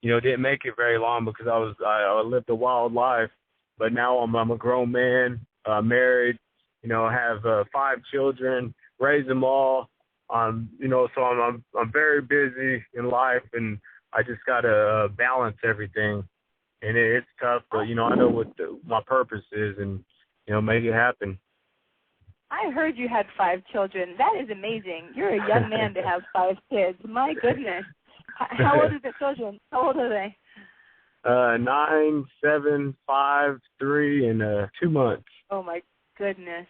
you know, didn't make it very long because I lived a wild life. But now I'm a grown man, married. You know, I have 5 children, raised them all. You know, so I'm very busy in life, and I just got to balance everything, and it's tough, but, you know, I know what my purpose is, and, you know, make it happen. I heard you had 5 children. That is amazing. You're a young man to have 5 kids. My goodness. How old are the children? How old are they? 9, 7, 5, 3, and 2 months. Oh, my goodness.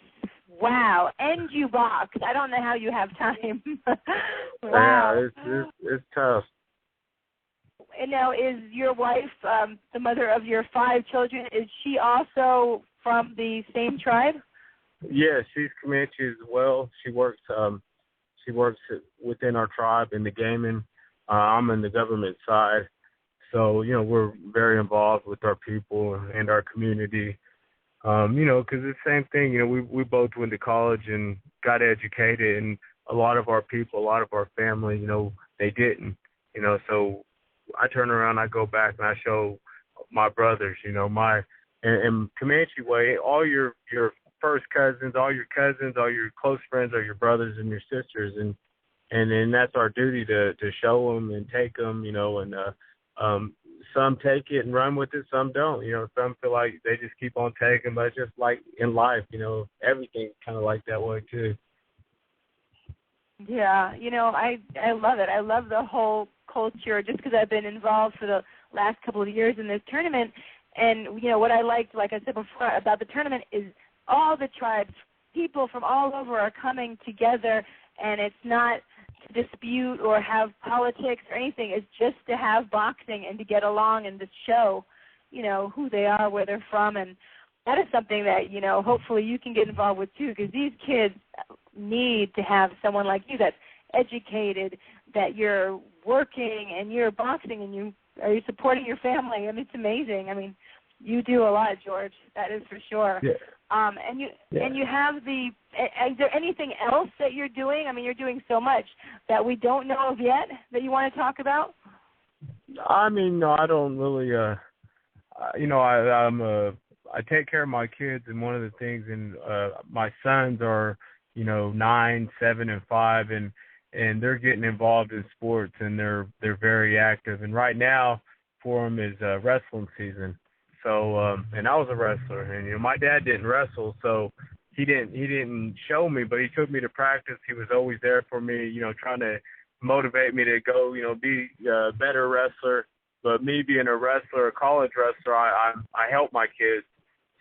Wow. And you box. I don't know how you have time. Wow. Yeah, it's tough. And now, is your wife, the mother of your 5 children, is she also from the same tribe? Yeah, she's Comanche as well. She works within our tribe in the gaming. I'm in the government side. So, you know, we're very involved with our people and our community. You know, because it's the same thing. You know, we both went to college and got educated, and a lot of our people, a lot of our family, you know, they didn't. You know, so I turn around, I go back, and I show my brothers, you know, in Comanche way, all your first cousins, all your close friends are your brothers and your sisters, and then that's our duty to show them and take them, you know, and some take it and run with it, some don't, you know, some feel like they just keep on taking, but it's just like in life, you know, everything's kind of like that way too. Yeah, you know, I love it. I love the whole culture just because I've been involved for the last couple of years in this tournament. And, you know, what I liked, like I said before, about the tournament is all the tribes, people from all over are coming together, and it's not to dispute or have politics or anything. It's just to have boxing and to get along and to show, you know, who they are, where they're from. And that is something that, you know, hopefully you can get involved with too, because these kids need to have someone like you that's educated, that you're working and you're boxing and you're supporting your family. I mean, it's amazing. I mean, you do a lot, George. That is for sure. Yeah. And you have is there anything else that you're doing? I mean, you're doing so much that we don't know of yet that you want to talk about? I mean, no, I don't really, you know, I take care of my kids, and one of the things, and my sons are, you know, 9, 7, and 5, and they're getting involved in sports, and they're very active. And right now for them is wrestling season. So, and I was a wrestler, and, you know, my dad didn't wrestle, so he didn't show me, but he took me to practice. He was always there for me, you know, trying to motivate me to go, you know, be a better wrestler. But me being a wrestler, a college wrestler, I help my kids.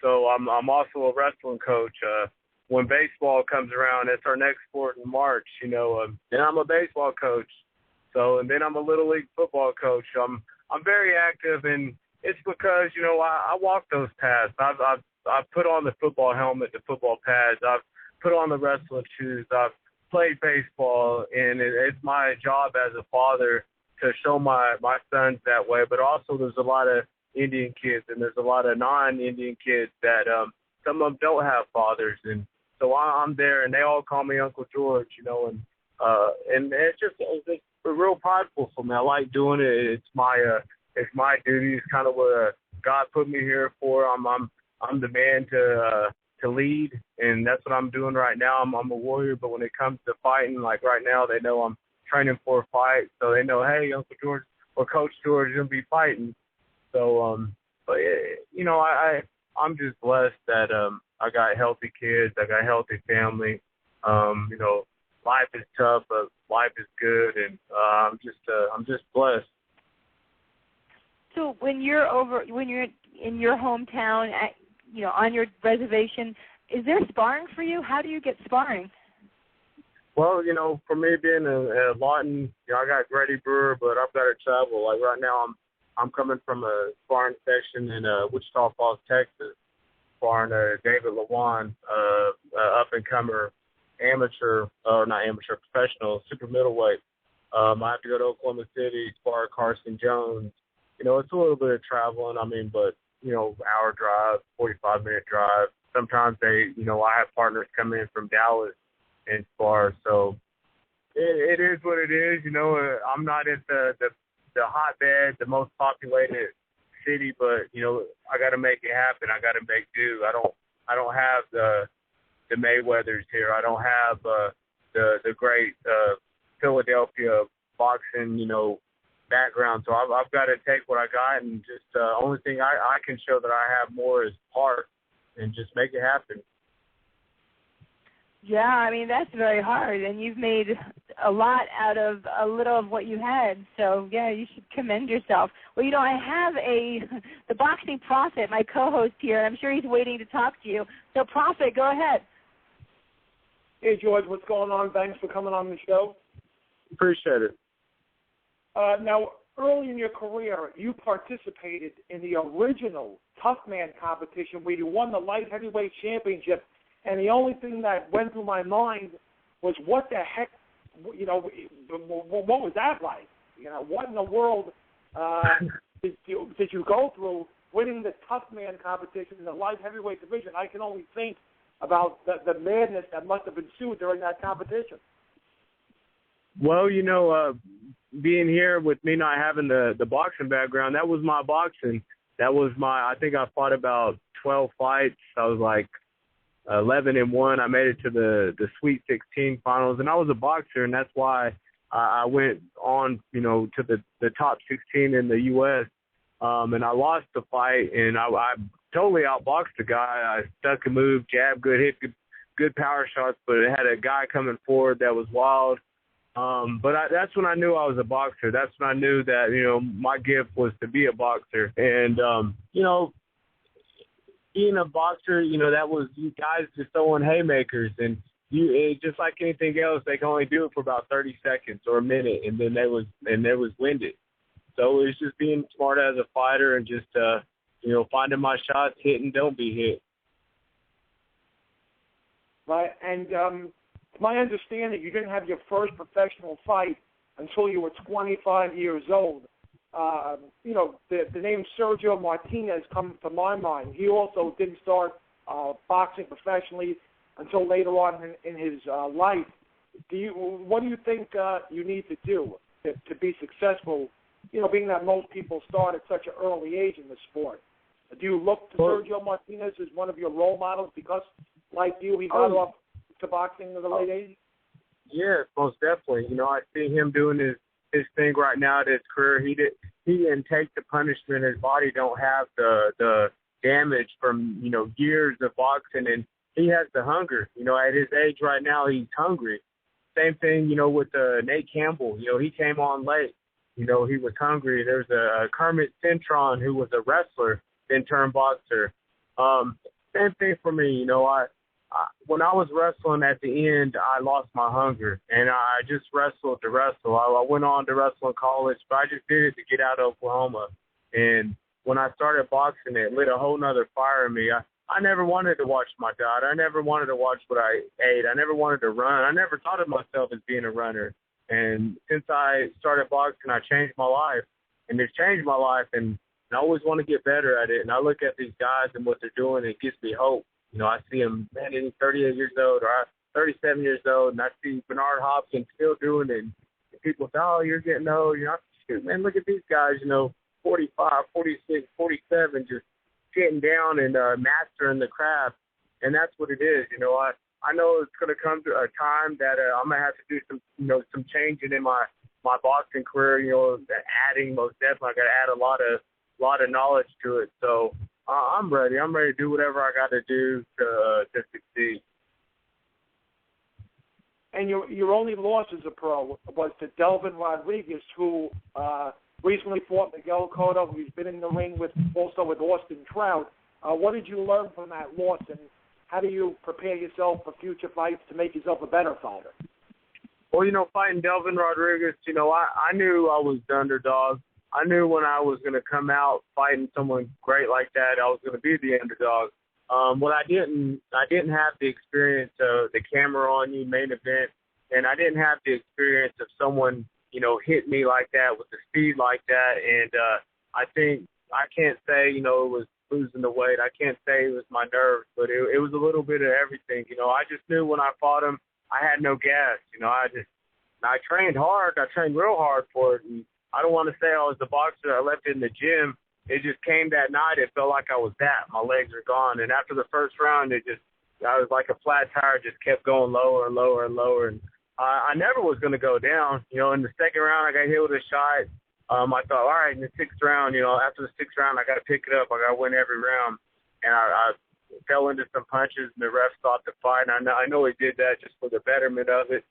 So I'm also a wrestling coach. When baseball comes around, it's our next sport in March, you know, then I'm a baseball coach. So, and then I'm a little league football coach. I'm very active, and it's because, you know, I walk those paths. I've put on the football helmet, the football pads. I've put on the wrestling shoes. I've played baseball, and it's my job as a father to show my sons that way. But also there's a lot of Indian kids, and there's a lot of non-Indian kids that some of them don't have fathers, and so I'm there, and they all call me Uncle George, and it's real prideful for me. I like doing it. It's my duty. It's kind of what God put me here for. I'm the man to lead, and that's what I'm doing right now. I'm a warrior, but when it comes to fighting, like right now, they know I'm training for a fight, so they know, hey, Uncle George or Coach George is gonna be fighting. So, but I'm just blessed that I got healthy kids, I got a healthy family. Life is tough, but life is good, and I'm just blessed. So when you're in your hometown, on your reservation, is there sparring for you? How do you get sparring? Well, for me being a Lawton, I got Grady Brewer, but I've got to travel. Like right now, I'm coming from a sparring session in Wichita Falls, Texas, sparring David Lewan, up and comer, professional, super middleweight. I have to go to Oklahoma City, spar Carson Jones. It's a little bit of traveling. But hour drive, 45-minute drive. Sometimes I have partners come in from Dallas and spar. So it is what it is. I'm not at the hotbed, the most populated city, but I got to make it happen. I got to make do. I don't have the Mayweathers here. I don't have the great Philadelphia boxing, background. So I've got to take what I got, and just only thing I can show that I have more is heart, and just make it happen. Yeah, that's very hard, and you've made a lot out of a little of what you had. So yeah, you should commend yourself. Well, I have the Boxing Prophet, my co-host here. I'm sure he's waiting to talk to you. So Prophet, go ahead. Hey George, what's going on? Thanks for coming on the show. Appreciate it. Now, early in your career, you participated in the original Tough Man competition where you won the light heavyweight championship, and the only thing that went through my mind was what the heck, what was that like? What in the world did you go through winning the Tough Man competition in the light heavyweight division? I can only think about the madness that must have ensued during that competition. Well, being here with me not having the boxing background, that was my boxing. That was I think I fought about 12 fights. I was like 11-1. I made it to the Sweet 16 finals, and I was a boxer, and that's why I went on, to the top 16 in the U.S. And I lost the fight, and I totally outboxed the guy. I stuck a move, jab, good hit, good power shots, but it had a guy coming forward that was wild. But that's when I knew I was a boxer. That's when I knew that, my gift was to be a boxer. And, being a boxer, that was you guys just throwing haymakers. And just like anything else, they can only do it for about 30 seconds or a minute, and then they was winded. So it's just being smart as a fighter and just, finding my shots, hit and don't be hit. Right, and my understanding, you didn't have your first professional fight until you were 25 years old. The name Sergio Martinez comes to my mind. He also didn't start boxing professionally until later on in his life. What do you think you need to do to be successful, being that most people start at such an early age in the sport? Do you look to Sergio Martinez as one of your role models because, like you, he got off to boxing in the late 80s? Yeah, most definitely. I see him doing his thing right now at his career. He didn't take the punishment. His body don't have the damage from, years of boxing, and he has the hunger. At his age right now, he's hungry. Same thing, with Nate Campbell. He came on late. He was hungry. There's a Kermit Cintron who was a wrestler, then turned boxer. Same thing for me. When I was wrestling at the end, I lost my hunger, and I just wrestled to wrestle. I went on to wrestle in college, but I just did it to get out of Oklahoma. And when I started boxing, it lit a whole nother fire in me. I never wanted to watch my diet. I never wanted to watch what I ate. I never wanted to run. I never thought of myself as being a runner. And since I started boxing, I changed my life, and it's changed my life. And and I always want to get better at it. And I look at these guys and what they're doing, and it gives me hope. You know, I see them, man, he's 38 years old or 37 years old, and I see Bernard Hopkins still doing it. And people say, oh, you're getting old. You know, shoot, man, look at these guys, 45, 46, 47, just getting down and mastering the craft. And that's what it is. I know it's going to come to a time that I'm going to have to do some changing in my boxing career, adding, most definitely. I got to add a lot of knowledge to it. So I'm ready. I'm ready to do whatever I got to do to succeed. And your only loss as a pro was to Delvin Rodriguez, who recently fought Miguel Cotto, who's been in the ring with Austin Trout. What did you learn from that loss, and how do you prepare yourself for future fights to make yourself a better fighter? Well, fighting Delvin Rodriguez, I knew I was the underdog. I knew when I was going to come out fighting someone great like that, I was going to be the underdog. What I didn't have the experience of the camera on you, main event, and I didn't have the experience of someone, hit me like that with the speed like that. And I think I can't say, it was losing the weight. I can't say it was my nerves, but it was a little bit of everything. I just knew when I fought him, I had no gas. I trained hard. I trained real hard for it. And I don't want to say I was the boxer that left in the gym. It just came that night. It felt like I was that. My legs are gone. And after the first round, I was like a flat tire, just kept going lower and lower and lower. And I never was going to go down. In the second round, I got hit with a shot. I thought, all right, in the sixth round, after the sixth round, I got to pick it up. I got to win every round. And I fell into some punches, and the ref stopped the fight. And I know he did that just for the betterment of it,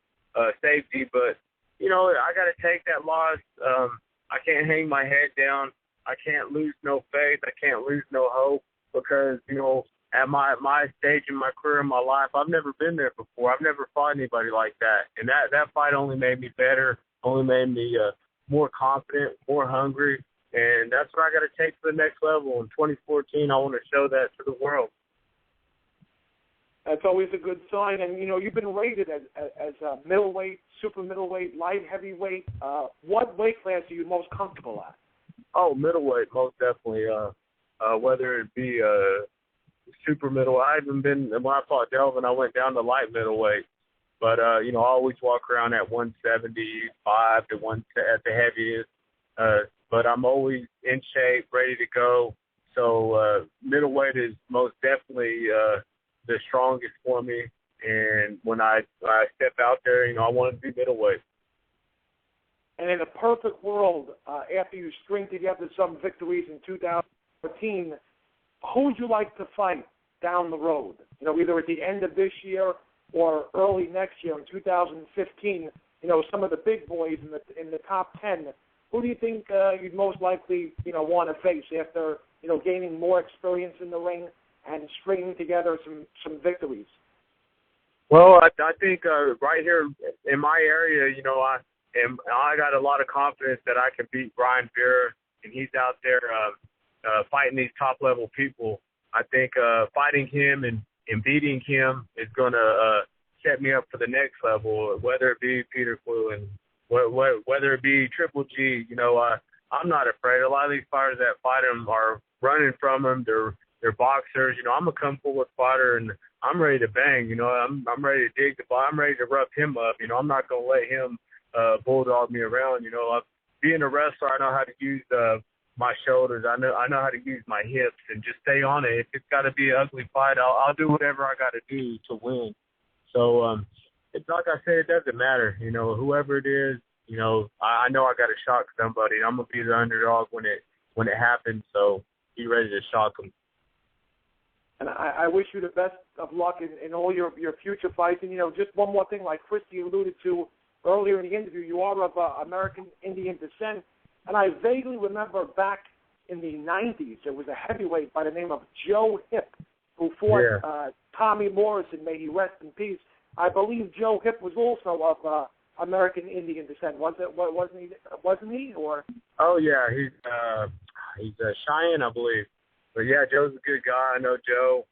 safety. But, I got to take that loss. I can't hang my head down. I can't lose no faith. I can't lose no hope because, at my stage in my career, in my life, I've never been there before. I've never fought anybody like that. And that fight only made me better, only made me more confident, more hungry. And that's what I got to take to the next level. In 2014, I want to show that to the world. That's always a good sign. And, you've been rated as a middleweight, super middleweight, light heavyweight. What weight class are you most comfortable at? Oh, middleweight, most definitely. Whether it be super middleweight. I haven't been, when I fought Delvin, I went down to light middleweight. But, I always walk around at 175 to at the heaviest. But I'm always in shape, ready to go. So middleweight is most definitely the strongest for me. And when I step out there, I want to be middleweight. And in a perfect world, after you string together some victories in 2014, who would you like to fight down the road? Either at the end of this year or early next year in 2015. Some of the big boys in the top 10. Who do you think you'd most likely want to face after gaining more experience in the ring and stringing together some victories? Well, I think right here in my area, I got a lot of confidence that I can beat Brian Vera, and he's out there fighting these top-level people. I think fighting him and beating him is going to set me up for the next level, whether it be Peter Quillen, whether it be Triple G. I'm not afraid. A lot of these fighters that fight him are running from him. They're boxers. I'm a come-forward fighter, and I'm ready to bang. I'm ready to dig the ball. I'm ready to rough him up. I'm not going to let him bulldog me around. Being a wrestler, I know how to use my shoulders. I know how to use my hips and just stay on it. If it's got to be an ugly fight, I'll do whatever I got to do to win. So it's like I said, it doesn't matter. Whoever it is, I know I got to shock somebody. I'm gonna be the underdog when it happens. So be ready to shock them. And I wish you the best of luck in all your future fights. And just one more thing, like Christy alluded to earlier in the interview, you are of American Indian descent. And I vaguely remember back in the 90s, there was a heavyweight by the name of Joe Hipp who fought Tommy Morrison, may he rest in peace. I believe Joe Hipp was also of American Indian descent. Wasn't he? Or? Oh, yeah, he's Cheyenne, I believe. But, yeah, Joe's a good guy. I know Joe.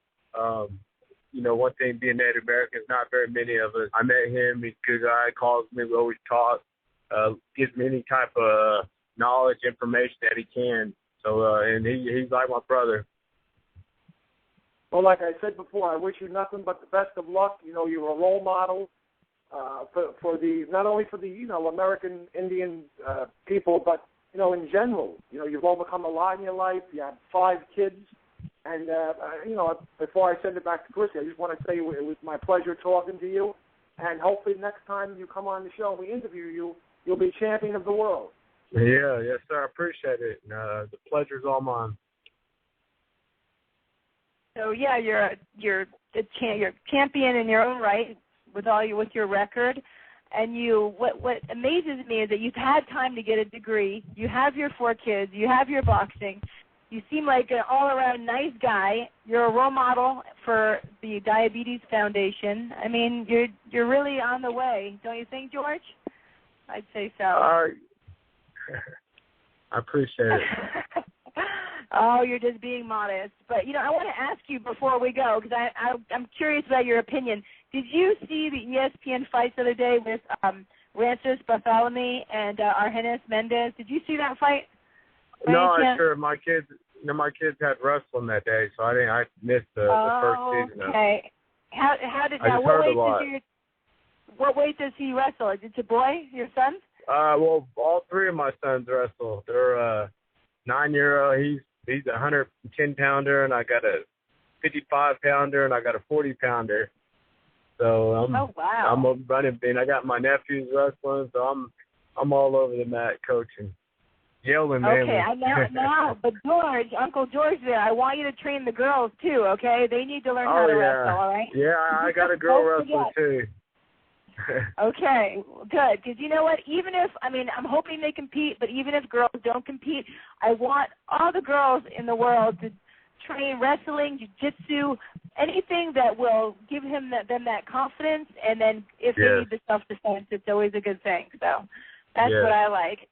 One thing being Native American, not very many of us. I met him. He's a good guy. Calls me. We always talk. Gives me any type of knowledge, information that he can. So and he's like my brother. Well, like I said before, I wish you nothing but the best of luck. You know, you're a role model for the not only for the American Indian people, but in general. You've overcome a lot in your life. You have 5 kids, and before I send it back to Chrissy, I just want to say it was my pleasure talking to you. And hopefully next time you come on the show and we interview you, you'll be champion of the world. Yeah, yes, sir. I appreciate it. The pleasure's all mine. So yeah, you're champion in your own right with your record, and what amazes me is that you've had time to get a degree. You have your 4 kids. You have your boxing. You seem like an all-around nice guy. You're a role model for the Diabetes Foundation. I mean, you're really on the way, don't you think, George? I'd say so. I appreciate it. Oh, you're just being modest. But, I want to ask you before we go, because I'm curious about your opinion. Did you see the ESPN fights the other day with Rances Bartholomew and Argenis Mendez? Did you see that fight? No, sure. My kids had wrestling that day, so I missed the first season. Okay. How did that? What weight does he wrestle? Is it your boy, your son? Well, all 3 of my sons wrestle. They're 9-year-old. He's a 110-pounder, and I got a 55-pounder, and I got a 40-pounder. So I'm a running bean. I got my nephews wrestling, so I'm all over the mat coaching, yelling. Okay, now, but George, Uncle George, there, I want you to train the girls too. Okay, they need to learn how to wrestle. All right. Yeah, I got a girl wrestler too. Okay, good. Because you know what? Even if, I'm hoping they compete, but even if girls don't compete, I want all the girls in the world to train wrestling, jiu-jitsu, anything that will give them that confidence, and then if they need the self-defense, it's always a good thing. So that's what I like.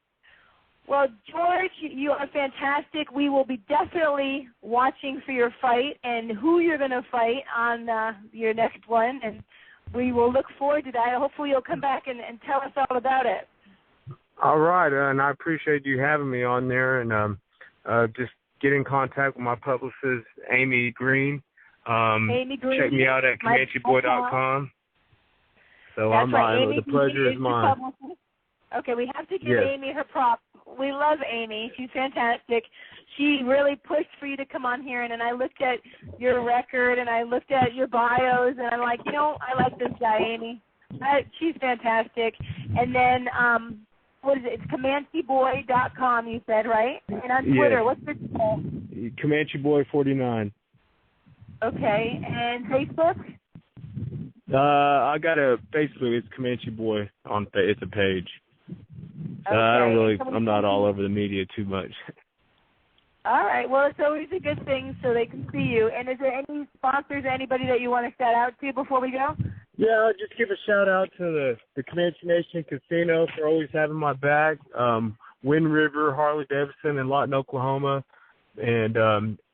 Well, George, you are fantastic. We will be definitely watching for your fight and who you're going to fight on your next one, and we will look forward to that. Hopefully you'll come back and tell us all about it. All right, and I appreciate you having me on there, and just get in contact with my publicist, Amy Green. Amy Green. Check me out at ComancheBoy.com. So the pleasure is mine. Okay, we have to give Amy her props. We love Amy. She's fantastic. She really pushed for you to come on here, and then I looked at your record, and I looked at your bios, and I'm like, I like this guy, Amy. She's fantastic. And then, what is it? It's ComancheBoy.com, you said, right? And on Twitter, what's your name? ComancheBoy49. Okay, and Facebook? I got a Facebook. It's Comanche Boy it's a page. Okay. I'm not all over the media too much. All right. Well, it's always a good thing so they can see you. And is there any sponsors, anybody that you want to shout out to before we go? Yeah, I'll just give a shout out to the Comanche Nation Casino for always having my back. Wind River, Harley Davidson in Lawton, Oklahoma, and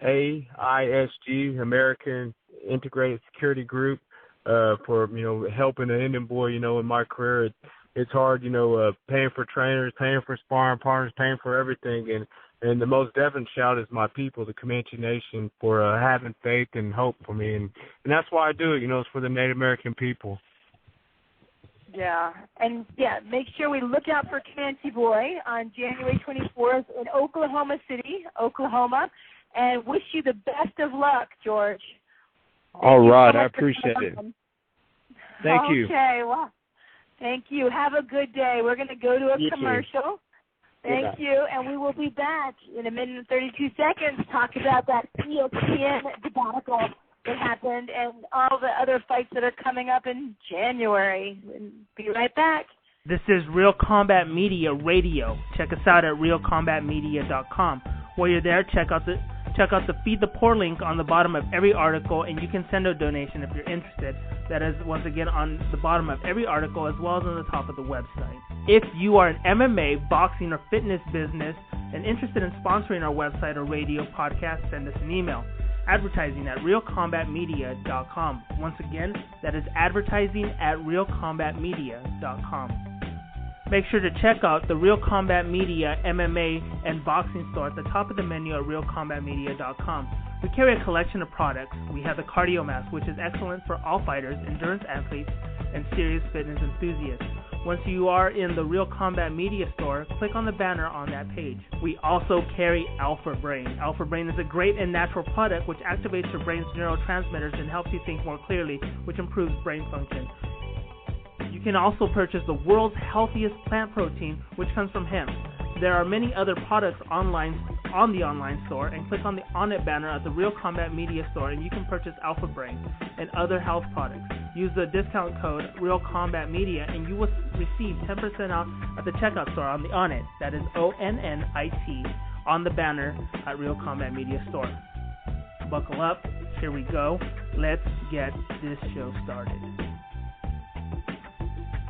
AISG, American Integrated Security Group, for helping an Indian boy. In my career, it's hard. Paying for trainers, paying for sparring partners, paying for everything, and the most definite shout is my people, the Comanche Nation, for having faith and hope for me, and that's why I do it. It's for the Native American people. Yeah, and make sure we look out for Comanche Boy on January 24th in Oklahoma City, Oklahoma, and wish you the best of luck, George. All right, I appreciate it. Thank you. Okay, well, thank you. Have a good day. We're going to go to a commercial. Thank you, and we will be back in a minute and 32 seconds to talk about that ESPN debacle that happened and all the other fights that are coming up in January. And be right back. This is Real Combat Media Radio. Check us out at realcombatmedia.com. While you're there, check out the Feed the Poor link on the bottom of every article, and you can send a donation if you're interested. That is, once again, on the bottom of every article as well as on the top of the website. If you are an MMA, boxing, or fitness business and interested in sponsoring our website or radio podcast, send us an email. Advertising at realcombatmedia.com. Once again, that is advertising at realcombatmedia.com. Make sure to check out the Real Combat Media MMA and boxing store at the top of the menu at realcombatmedia.com. We carry a collection of products. We have the Cardio Mask, which is excellent for all fighters, endurance athletes, and serious fitness enthusiasts. Once you are in the Real Combat Media store, click on the banner on that page. We also carry Alpha Brain. Alpha Brain is a great and natural product which activates your brain's neurotransmitters and helps you think more clearly, which improves brain function. You can also purchase the world's healthiest plant protein, which comes from hemp. There are many other products online on the online store, and click on the On It banner at the Real Combat Media store and you can purchase Alpha Brain and other health products. Use the discount code Real Combat Media and you will receive 10% off at the checkout store on the On It, that is ONNIT, on the banner at Real Combat Media store. Buckle up, here we go. Let's get this show started.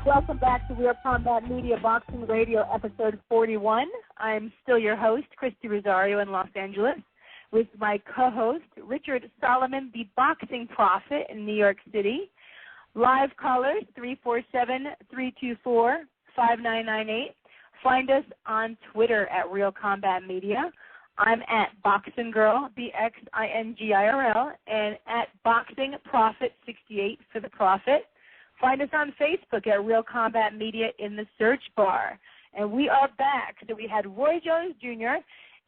Welcome back to Real Combat Media Boxing Radio, episode 41. I'm still your host, Christy Rosario in Los Angeles, with my co-host, Richard Solomon, the Boxing Prophet in New York City. Live callers, 347-324-5998. Find us on Twitter at Real Combat Media. I'm at Boxing Girl, BXINGIRL, and at Boxing Prophet 68 for the Prophet. Find us on Facebook at Real Combat Media in the search bar. And we are back. So we had Roy Jones Jr.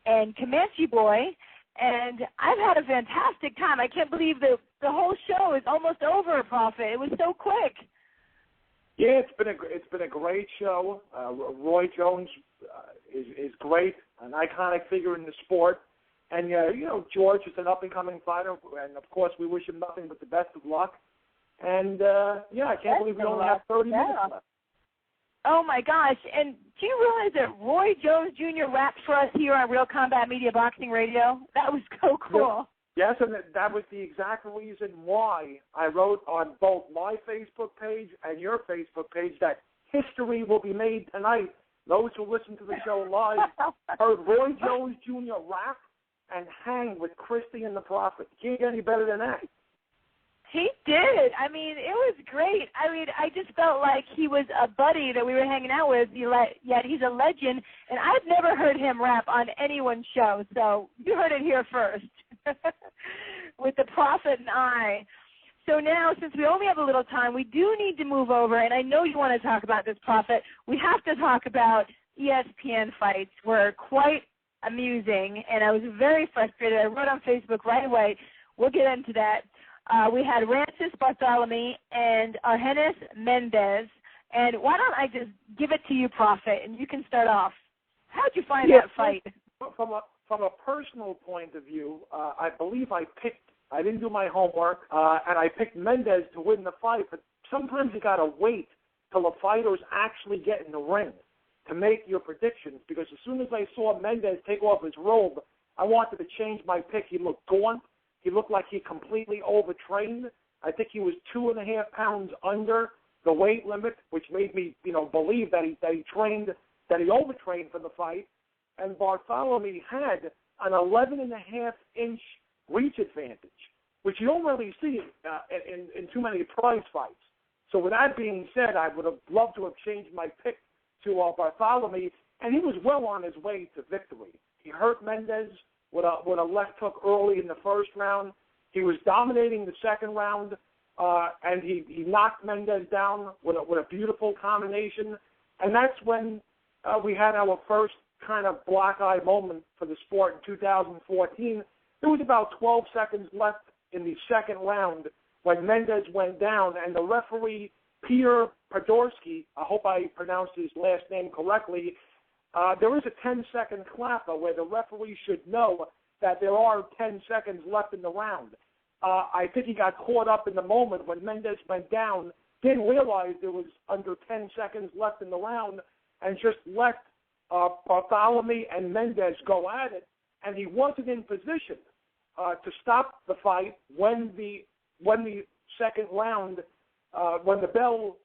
and Comanche Boy, and I've had a fantastic time. I can't believe the whole show is almost over, Prophet. It was so quick. Yeah, it's been a great show. Roy Jones is great, an iconic figure in the sport. And, George is an up-and-coming fighter, and, of course, we wish him nothing but the best of luck. And, I can't believe we only have 30 minutes left. Oh, my gosh. And do you realize that Roy Jones Jr. rapped for us here on Real Combat Media Boxing Radio? That was so cool. Yes, and that was the exact reason why I wrote on both my Facebook page and your Facebook page that history will be made tonight. Those who listen to the show live heard Roy Jones Jr. rap and hang with Christy and the Prophet. Can't get any better than that. He did. I mean, it was great. I mean, I just felt like he was a buddy that we were hanging out with, yet he's a legend, and I've never heard him rap on anyone's show, so you heard it here first with the Prophet and I. So now, since we only have a little time, we do need to move over, and I know you want to talk about this, Prophet. We have to talk about ESPN fights. Were quite amusing, and I was very frustrated. I wrote on Facebook right away. We'll get into that. We had Rancis Bartholomew and Argenis Mendez. And why don't I just give it to you, Prophet, and you can start off. How'd you find that fight? From a personal point of view, I believe I didn't do my homework, and I picked Mendez to win the fight. But sometimes you got to wait till the fighters actually get in the ring to make your predictions, because as soon as I saw Mendez take off his robe, I wanted to change my pick. He looked gaunt. He looked like he completely overtrained. I think he was 2.5 pounds under the weight limit, which made me, believe that he overtrained for the fight. And Bartholomew had an 11.5-inch reach advantage, which you don't really see in too many prize fights. So with that being said, I would have loved to have changed my pick to Bartholomew, and he was well on his way to victory. He hurt Mendez with a left hook early in the first round. He was dominating the second round, and he knocked Mendez down with a beautiful combination. And that's when we had our first kind of black eye moment for the sport in 2014. There was about 12 seconds left in the second round when Mendez went down, and the referee, Peter Podorski, I hope I pronounced his last name correctly, there is a 10-second clapper where the referee should know that there are 10 seconds left in the round. I think he got caught up in the moment when Mendez went down, didn't realize there was under 10 seconds left in the round, and just let Bartholomew and Mendez go at it, and he wasn't in position to stop the fight when the second round, when the bell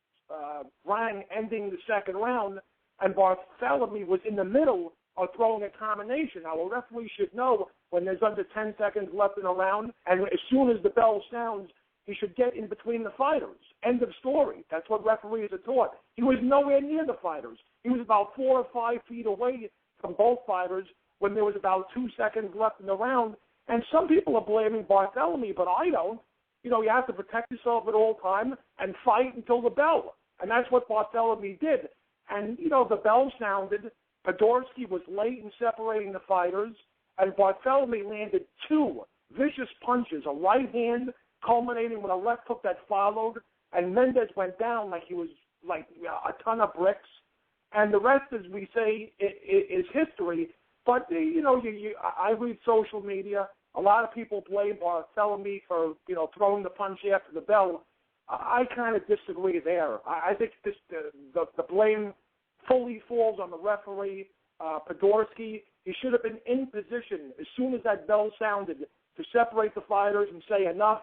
rang ending the second round, and Bartholomew was in the middle of throwing a combination. Now, a referee should know when there's under 10 seconds left in a round, and as soon as the bell sounds, he should get in between the fighters. End of story. That's what referees are taught. He was nowhere near the fighters. He was about 4 or 5 feet away from both fighters when there was about 2 seconds left in the round. And some people are blaming Barthélemy, but I don't. You know, you have to protect yourself at all times and fight until the bell. And that's what Barthélemy did. And, you know, the bell sounded. Podorski was late in separating the fighters, and Barthélemy landed 2 vicious punches, a right hand culminating with a left hook that followed, and Mendez went down like he was like a ton of bricks. And the rest, as we say, is history. But, you know, I read social media. A lot of people blame Barthélemy for, you know, throwing the punch after the bell. I kind of disagree there. I think the blame fully falls on the referee, Podorski. He should have been in position as soon as that bell sounded to separate the fighters and say enough.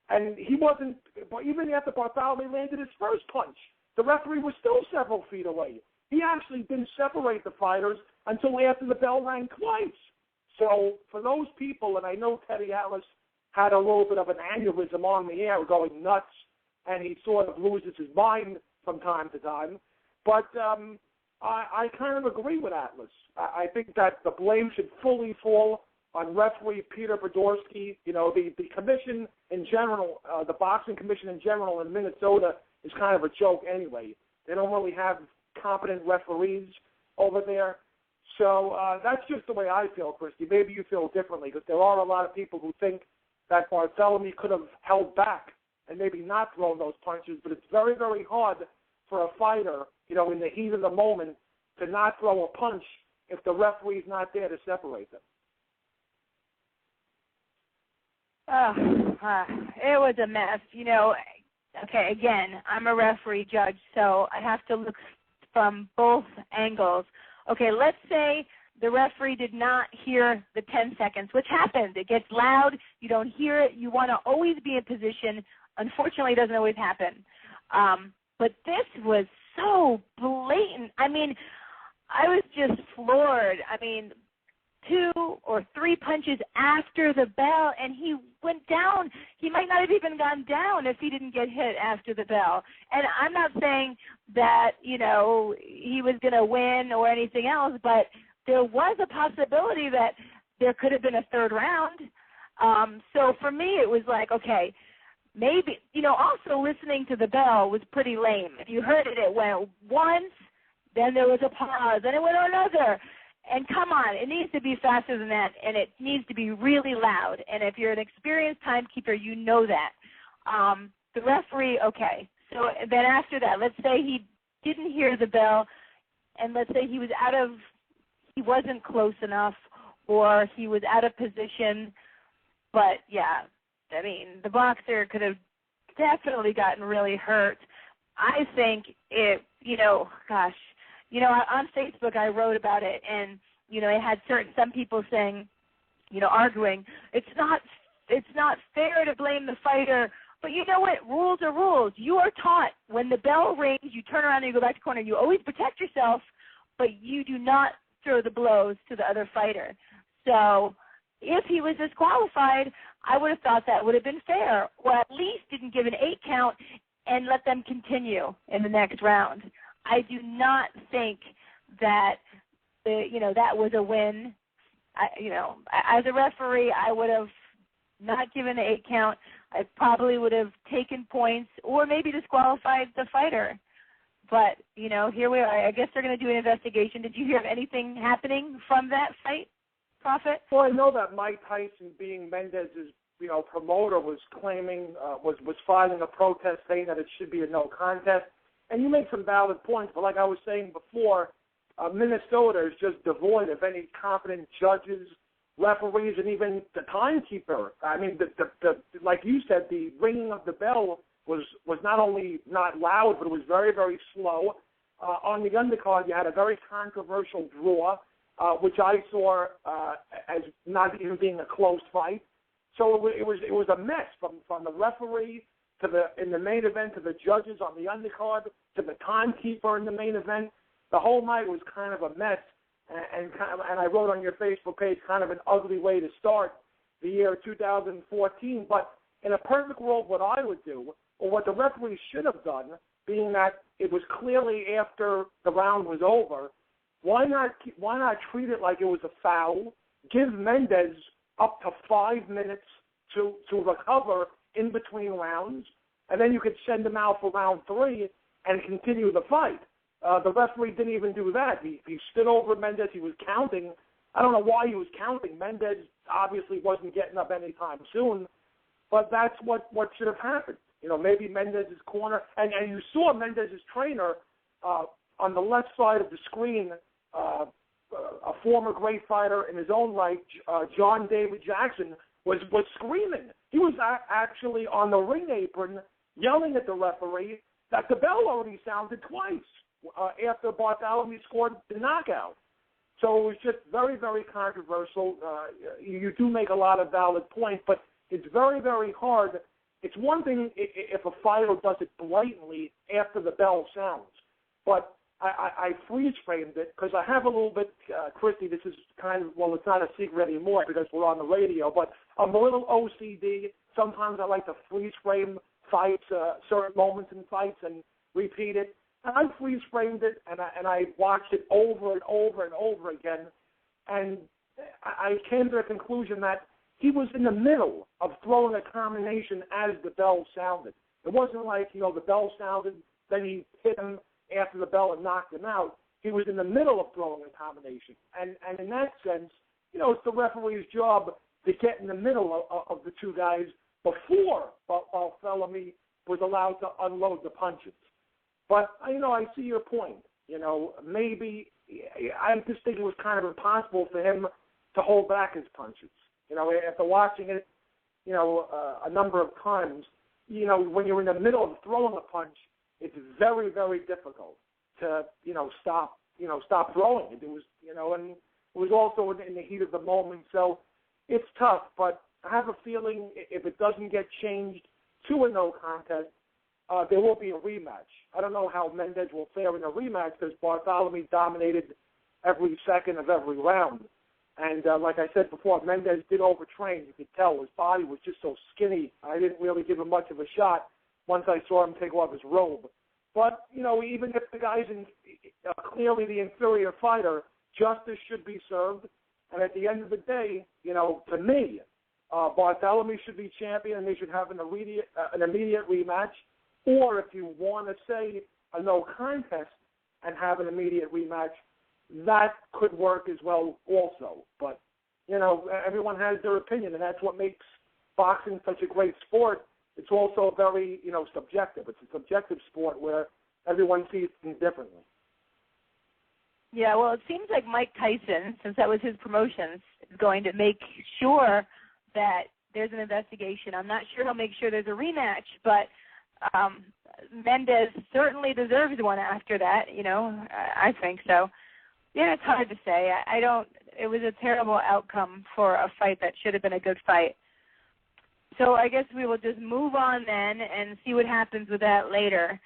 And he wasn't, even after Barthélemy landed his first punch, the referee was still several feet away. He actually didn't separate the fighters until after the bell rang twice. So for those people, and I know Teddy Atlas had a little bit of an aneurysm on the air going nuts, and he sort of loses his mind from time to time. But I kind of agree with Atlas. I think that the blame should fully fall on referee Peter Podorski. You know, the commission in general, the boxing commission in general in Minnesota is kind of a joke anyway. They don't really have competent referees over there. So that's just the way I feel, Christy. Maybe you feel differently, because there are a lot of people who think that Barthélemy could have held back and maybe not thrown those punches, but it's very, very hard for a fighter, you know, in the heat of the moment to not throw a punch if the referee's not there to separate them. It was a mess. You know, okay, again, I'm a referee judge, so I have to look from both angles. Okay, let's say the referee did not hear the 10 seconds, which happens. It gets loud. You don't hear it. You want to always be in position. Unfortunately, it doesn't always happen. But this was so blatant. I mean, I was just floored. I mean, 2 or 3 punches after the bell, and he went down. He might not have even gone down if he didn't get hit after the bell. And I'm not saying that, you know, he was going to win or anything else, but there was a possibility that there could have been a third round. So for me, it was like, okay, maybe, you know, also listening to the bell was pretty lame. If you heard it, it went once, then there was a pause, then it went another. And come on, it needs to be faster than that, and it needs to be really loud. And if you're an experienced timekeeper, you know that. The referee, okay. So then after that, let's say he didn't hear the bell, and let's say he wasn't close enough, or he was out of position. But, yeah, I mean, the boxer could have definitely gotten really hurt. I think it, you know, gosh, you know, on Facebook I wrote about it, and, you know, it had some people saying, you know, arguing, it's not fair to blame the fighter, but you know what, rules are rules. You are taught when the bell rings, you turn around and you go back to the corner. You always protect yourself, but you do not throw the blows to the other fighter. So if he was disqualified, I would have thought that would have been fair, or at least didn't give an 8 count and let them continue in the next round. I do not think that that was a win. As a referee, I would have not given an 8 count. I probably would have taken points or maybe disqualified the fighter. But, you know, here we are. I guess they're going to do an investigation. Did you hear of anything happening from that fight, Prophet? Well, I know that Mike Tyson, being Mendez's, you know, promoter, was claiming, was filing a protest saying that it should be a no contest. And you make some valid points, but like I was saying before, Minnesota is just devoid of any competent judges, referees, and even the timekeeper. I mean, the like you said, the ringing of the bell was not only not loud, but it was very, very slow. On the undercard, you had a very controversial draw, which I saw as not even being a close fight. So it was a mess from the referee in the main event to the judges on the undercard to the timekeeper in the main event. The whole night was kind of a mess, and I wrote on your Facebook page kind of an ugly way to start the year 2014. But in a perfect world, what I would do, or what the referee should have done, being that it was clearly after the round was over, why not treat it like it was a foul, give Mendez up to 5 minutes to recover in between rounds, and then you could send him out for round 3 and continue the fight. The referee didn't even do that. He stood over Mendez. He was counting. I don't know why he was counting. Mendez obviously wasn't getting up anytime soon, but that's what should have happened. Maybe Mendez's corner, and you saw Mendez's trainer on the left side of the screen, a former great fighter in his own right, John David Jackson, was screaming. He was actually on the ring apron yelling at the referee that the bell already sounded twice after Bartholomew scored the knockout. So it was just very, very controversial. You do make a lot of valid points, but it's very, very hard. It's one thing if a fighter does it blatantly after the bell sounds, but I freeze-framed it because I have a little bit, Christy, this is kind of, well, it's not a secret anymore because we're on the radio, but I'm a little OCD. Sometimes I like to freeze-frame fights, certain moments in fights, and repeat it. And I freeze-framed it, and I watched it over and over and over again, and I came to the conclusion that he was in the middle of throwing a combination as the bell sounded. It wasn't like, the bell sounded, then he hit him after the bell and knocked him out. He was in the middle of throwing a combination. And in that sense, it's the referee's job to get in the middle of the two guys before Bartholomew was allowed to unload the punches. But, I see your point. Maybe I just think it was kind of impossible for him to hold back his punches. After watching it, a number of times, when you're in the middle of throwing a punch, it's very, very difficult to, stop throwing it. It was, and it was also in the heat of the moment. So it's tough, but I have a feeling if it doesn't get changed to a no contest, there will be a rematch. I don't know how Mendez will fare in a rematch because Bartholomew dominated every second of every round. And like I said before, Mendez did overtrain. You could tell his body was just so skinny. I didn't really give him much of a shot once I saw him take off his robe. But, even if the guy's clearly the inferior fighter, justice should be served. And at the end of the day, to me, Bartholomew should be champion and they should have an immediate rematch. Or if you want to say a no contest and have an immediate rematch, that could work as well also. But, everyone has their opinion, and that's what makes boxing such a great sport. It's also very, subjective. It's a subjective sport where everyone sees things differently. Yeah, well, it seems like Mike Tyson, since that was his promotion, is going to make sure that there's an investigation. I'm not sure he'll make sure there's a rematch, but Mendez certainly deserves one after that, I think so. Yeah, it's hard to say. It was a terrible outcome for a fight that should have been a good fight. So I guess we will just move on then and see what happens with that later.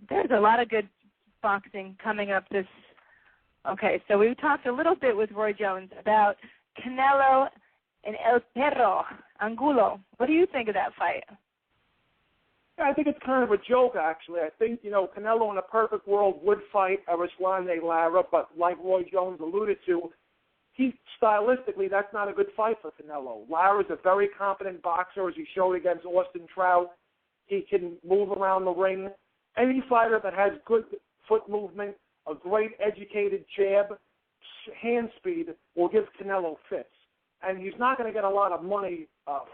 There's a lot of good boxing coming up this. Okay, so we talked a little bit with Roy Jones about Canelo and El Perro Angulo. What do you think of that fight? Yeah, I think it's kind of a joke, actually. I think, Canelo in a perfect world would fight Erislandy Lara, but like Roy Jones alluded to, stylistically, that's not a good fight for Canelo. Lara's a very competent boxer, as he showed against Austin Trout. He can move around the ring. Any fighter that has good foot movement, a great educated jab, hand speed, will give Canelo fits. And he's not going to get a lot of money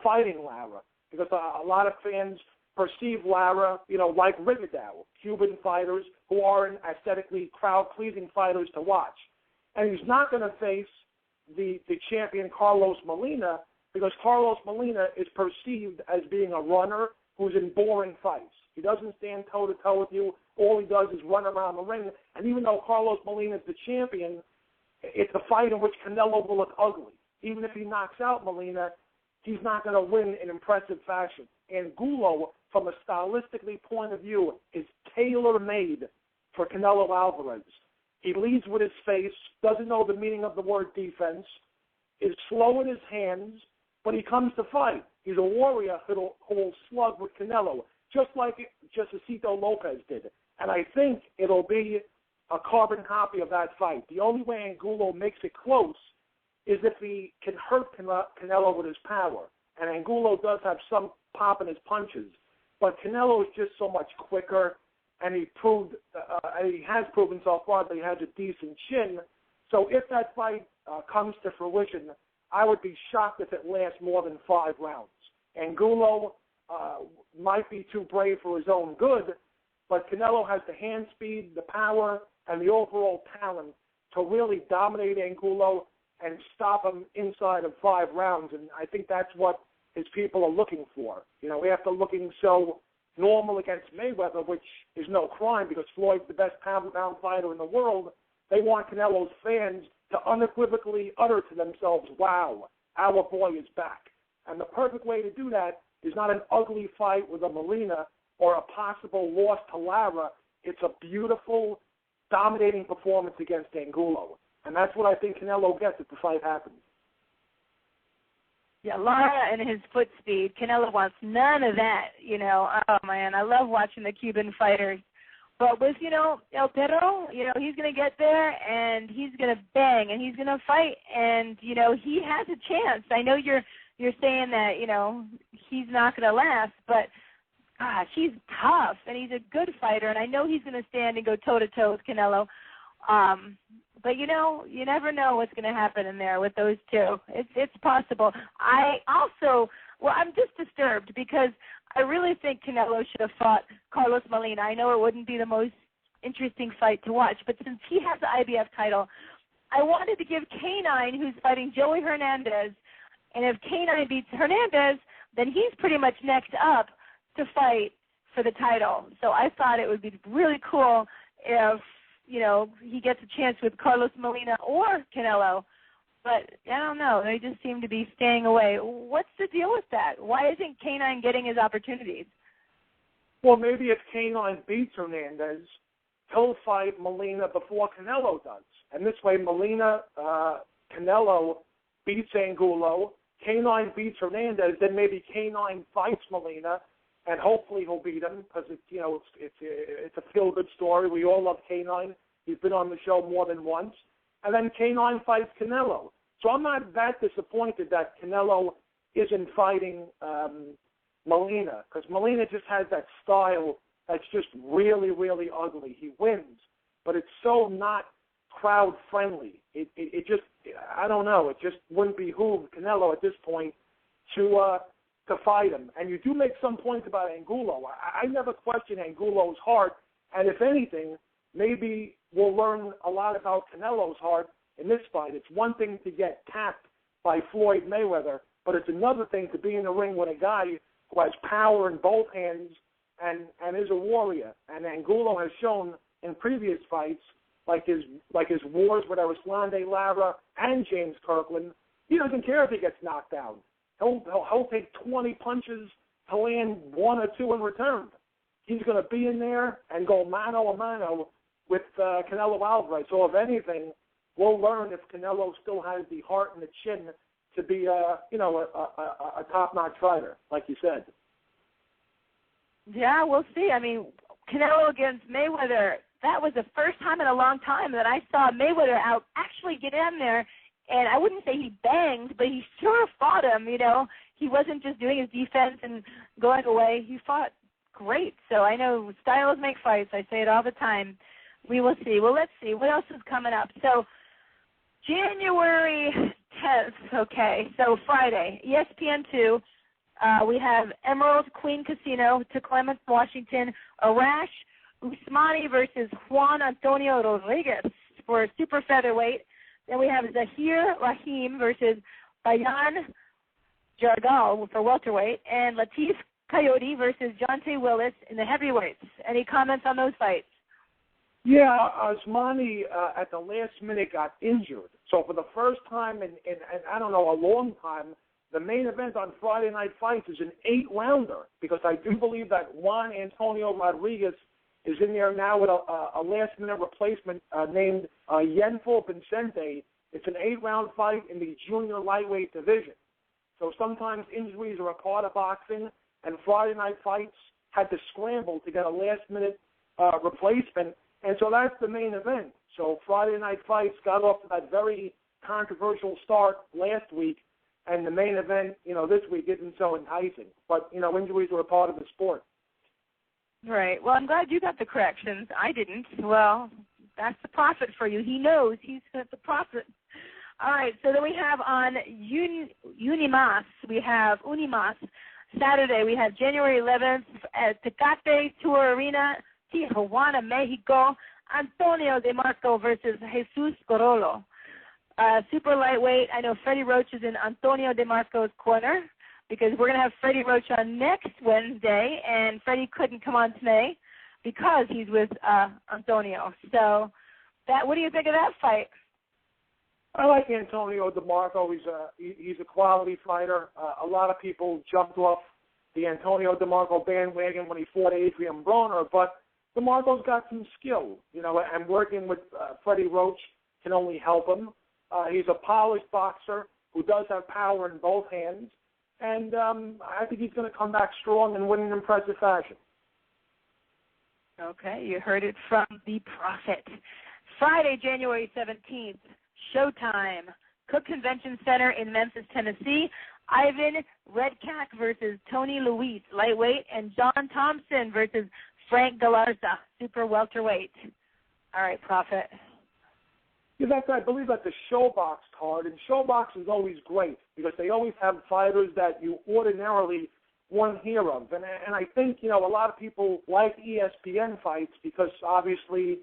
fighting Lara because a lot of fans perceive Lara, like Rigondeaux, Cuban fighters who aren't aesthetically crowd-pleasing fighters to watch. And he's not going to face the champion Carlos Molina because Carlos Molina is perceived as being a runner who's in boring fights. He doesn't stand toe-to-toe with you. All he does is run around the ring. And even though Carlos Molina is the champion, it's a fight in which Canelo will look ugly. Even if he knocks out Molina, he's not going to win in impressive fashion. Angulo, from a stylistically point of view, is tailor-made for Canelo Alvarez. He leads with his face, doesn't know the meaning of the word defense, is slow in his hands, But he comes to fight. He's a warrior who will slug with Canelo, just like Josesito Lopez did. And I think it'll be a carbon copy of that fight. The only way Angulo makes it close is if he can hurt Canelo with his power. And Angulo does have some pop in his punches. But Canelo is just so much quicker, and he has proven so far that he has a decent chin. So if that fight comes to fruition, I would be shocked if it lasts more than 5 rounds. Angulo might be too brave for his own good, but Canelo has the hand speed, the power, and the overall talent to really dominate Angulo and stop him inside of 5 rounds. And I think that's what his people are looking for. You know, after looking so normal against Mayweather, which is no crime because Floyd's the best pound-for-pound fighter in the world, they want Canelo's fans to unequivocally utter to themselves, wow, our boy is back. And the perfect way to do that is not an ugly fight with a Molina or a possible loss to Lara. It's a beautiful, dominating performance against Angulo. And that's what I think Canelo gets if the fight happens. Yeah, Lara and his foot speed, Canelo wants none of that, you know. Oh, man, I love watching the Cuban fighters. But with, you know, El Perro, you know, he's going to get there, and he's going to bang, and he's going to fight, and, you know, he has a chance. I know you're saying that, you know, he's not going to last, but, gosh, he's tough, and he's a good fighter, and I know he's going to stand and go toe-to-toe with Canelo. But, you know, you never know what's going to happen in there with those two. It's possible. I also, well, I'm just disturbed because I really think Canelo should have fought Carlos Molina. I know it wouldn't be the most interesting fight to watch, but since he has the IBF title, I wanted to give K9, who's fighting Joey Hernandez, and if K9 beats Hernandez, then he's pretty much next up to fight for the title. So I thought it would be really cool if, you know, he gets a chance with Carlos Molina or Canelo. But I don't know. They just seem to be staying away. What's the deal with that? Why isn't K9 getting his opportunities? Well, maybe if K9 beats Hernandez, he'll fight Molina before Canelo does. And this way, Molina, Canelo beats Angulo, K9 beats Hernandez, then maybe K9 fights Molina, and hopefully he'll beat him because it's a feel-good story. We all love K9. He's been on the show more than once. And then K9 fights Canelo. So I'm not that disappointed that Canelo isn't fighting Molina because Molina just has that style that's just really, really ugly. He wins, but it's so not crowd-friendly. It just, I don't know, it just wouldn't behoove Canelo at this point to fight him. And you do make some points about Angulo. I never question Angulo's heart, and if anything, maybe we'll learn a lot about Canelo's heart in this fight. It's one thing to get tapped by Floyd Mayweather, but it's another thing to be in the ring with a guy who has power in both hands and is a warrior. And Angulo has shown in previous fights, like his wars with Erislandy Lara and James Kirkland, he doesn't care if he gets knocked down. He'll take 20 punches to land 1 or 2 in return. He's going to be in there and go mano a mano with Canelo Alvarez. So if anything, we'll learn if Canelo still has the heart and the chin to be a top-notch fighter, like you said. Yeah, we'll see. I mean, Canelo against Mayweather, that was the first time in a long time that I saw Mayweather actually get in there. And I wouldn't say he banged, but he sure fought him, you know. He wasn't just doing his defense and going away. He fought great. So I know styles make fights. I say it all the time. We will see. Well, let's see. What else is coming up? So January 10th, okay, so Friday, ESPN2, we have Emerald Queen Casino to Clements, Washington, Arash Usmani versus Juan Antonio Rodriguez for super featherweight. Then we have Zahir Rahim versus Bayan Jargal for welterweight, and Latif Coyote versus Jonte Willis in the heavyweights. Any comments on those fights? Yeah, Usmani at the last minute got injured. So for the first time in I don't know, a long time, the main event on Friday Night Fights is an 8-rounder because I do believe that Juan Antonio Rodriguez is in there now with a last-minute replacement named Yenfo Vincente. It's an 8-round fight in the junior lightweight division. So sometimes injuries are a part of boxing, and Friday night fights had to scramble to get a last-minute replacement, and so that's the main event. So Friday night fights got off to that very controversial start last week, and the main event, this week isn't so enticing. But, injuries were a part of the sport. Right. Well, I'm glad you got the corrections. I didn't. Well, that's the prophet for you. He knows. He's the prophet. All right. So then we have on Unimas. We have Unimas. Saturday, we have January 11th at Tecate Tour Arena, Tijuana, Mexico. Antonio DeMarco versus Jesus Corolo. Super lightweight. I know Freddie Roach is in Antonio DeMarco's corner, because we're going to have Freddie Roach on next Wednesday, and Freddie couldn't come on today because he's with Antonio. So, what do you think of that fight? I like Antonio DeMarco. He's a quality fighter. A lot of people jumped off the Antonio DeMarco bandwagon when he fought Adrian Broner, but DeMarco's got some skill, and working with Freddie Roach can only help him. He's a polished boxer who does have power in both hands. And I think he's going to come back strong and win in impressive fashion. Okay, you heard it from the prophet. Friday, January 17th, Showtime, Cook Convention Center in Memphis, Tennessee. Ivan Redkach versus Tony Luis, lightweight, and John Thompson versus Frank Galarza, super welterweight. All right, prophet. Yeah, I believe that's a Showbox card, and Showbox is always great because they always have fighters that you ordinarily won't hear of. And I think, a lot of people like ESPN fights because obviously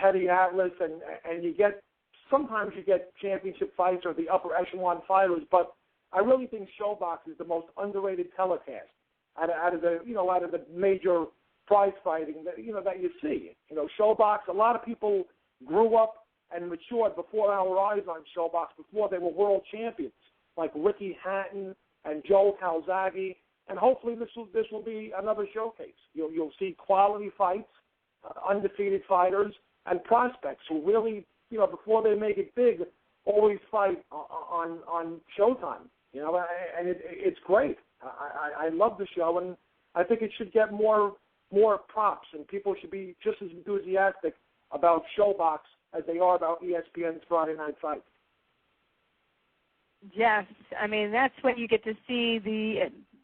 Teddy Atlas and sometimes you get championship fights or the upper echelon fighters, but I really think Showbox is the most underrated telecast out of the major prize fighting that you see. Showbox, a lot of people grew up and matured before our eyes on Showbox, before they were world champions, like Ricky Hatton and Joe Calzaghe. And hopefully this will be another showcase. You'll see quality fights, undefeated fighters, and prospects who really, before they make it big, always fight on Showtime. And it's great. I love the show, and I think it should get more props, and people should be just as enthusiastic about Showbox as they are about ESPN's Friday Night Fights. Yes, I mean, that's when you get to see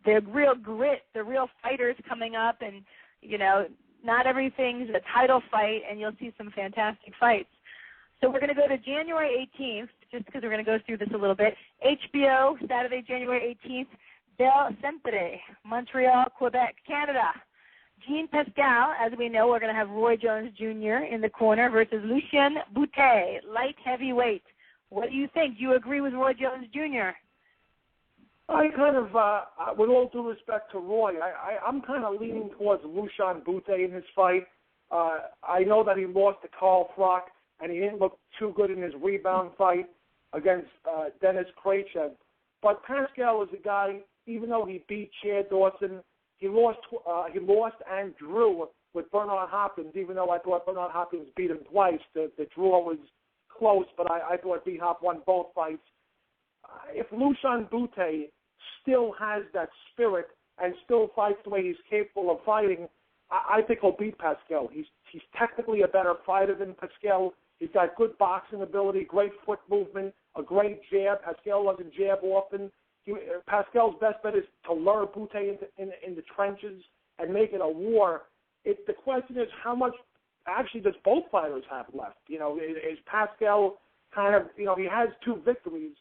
the real grit, the real fighters coming up, and, not everything's a title fight, and you'll see some fantastic fights. So we're going to go to January 18th, just because we're going to go through this a little bit. HBO, Saturday, January 18th, Del Centre, Montreal, Quebec, Canada. Jean Pascal, as we know, we're going to have Roy Jones Jr. in the corner versus Lucien Boutet, light heavyweight. What do you think? Do you agree with Roy Jones Jr.? I kind of, with all due respect to Roy, I'm kind of leaning towards Lucien Boutet in this fight. I know that he lost to Carl Froch, and he didn't look too good in his rebound fight against Dennis Krejciev. But Pascal is a guy, even though he beat Chad Dawson, he lost and drew with Bernard Hopkins, even though I thought Bernard Hopkins beat him twice. The draw was close, but I thought B-Hop won both fights. If Lucien Boutet still has that spirit and still fights the way he's capable of fighting, I think he'll beat Pascal. He's technically a better fighter than Pascal. He's got good boxing ability, great foot movement, a great jab. Pascal doesn't jab often. Pascal's best bet is to lure Boutet in the trenches and make it a war. The question is, how much actually does both fighters have left? Is Pascal kind of, he has 2 victories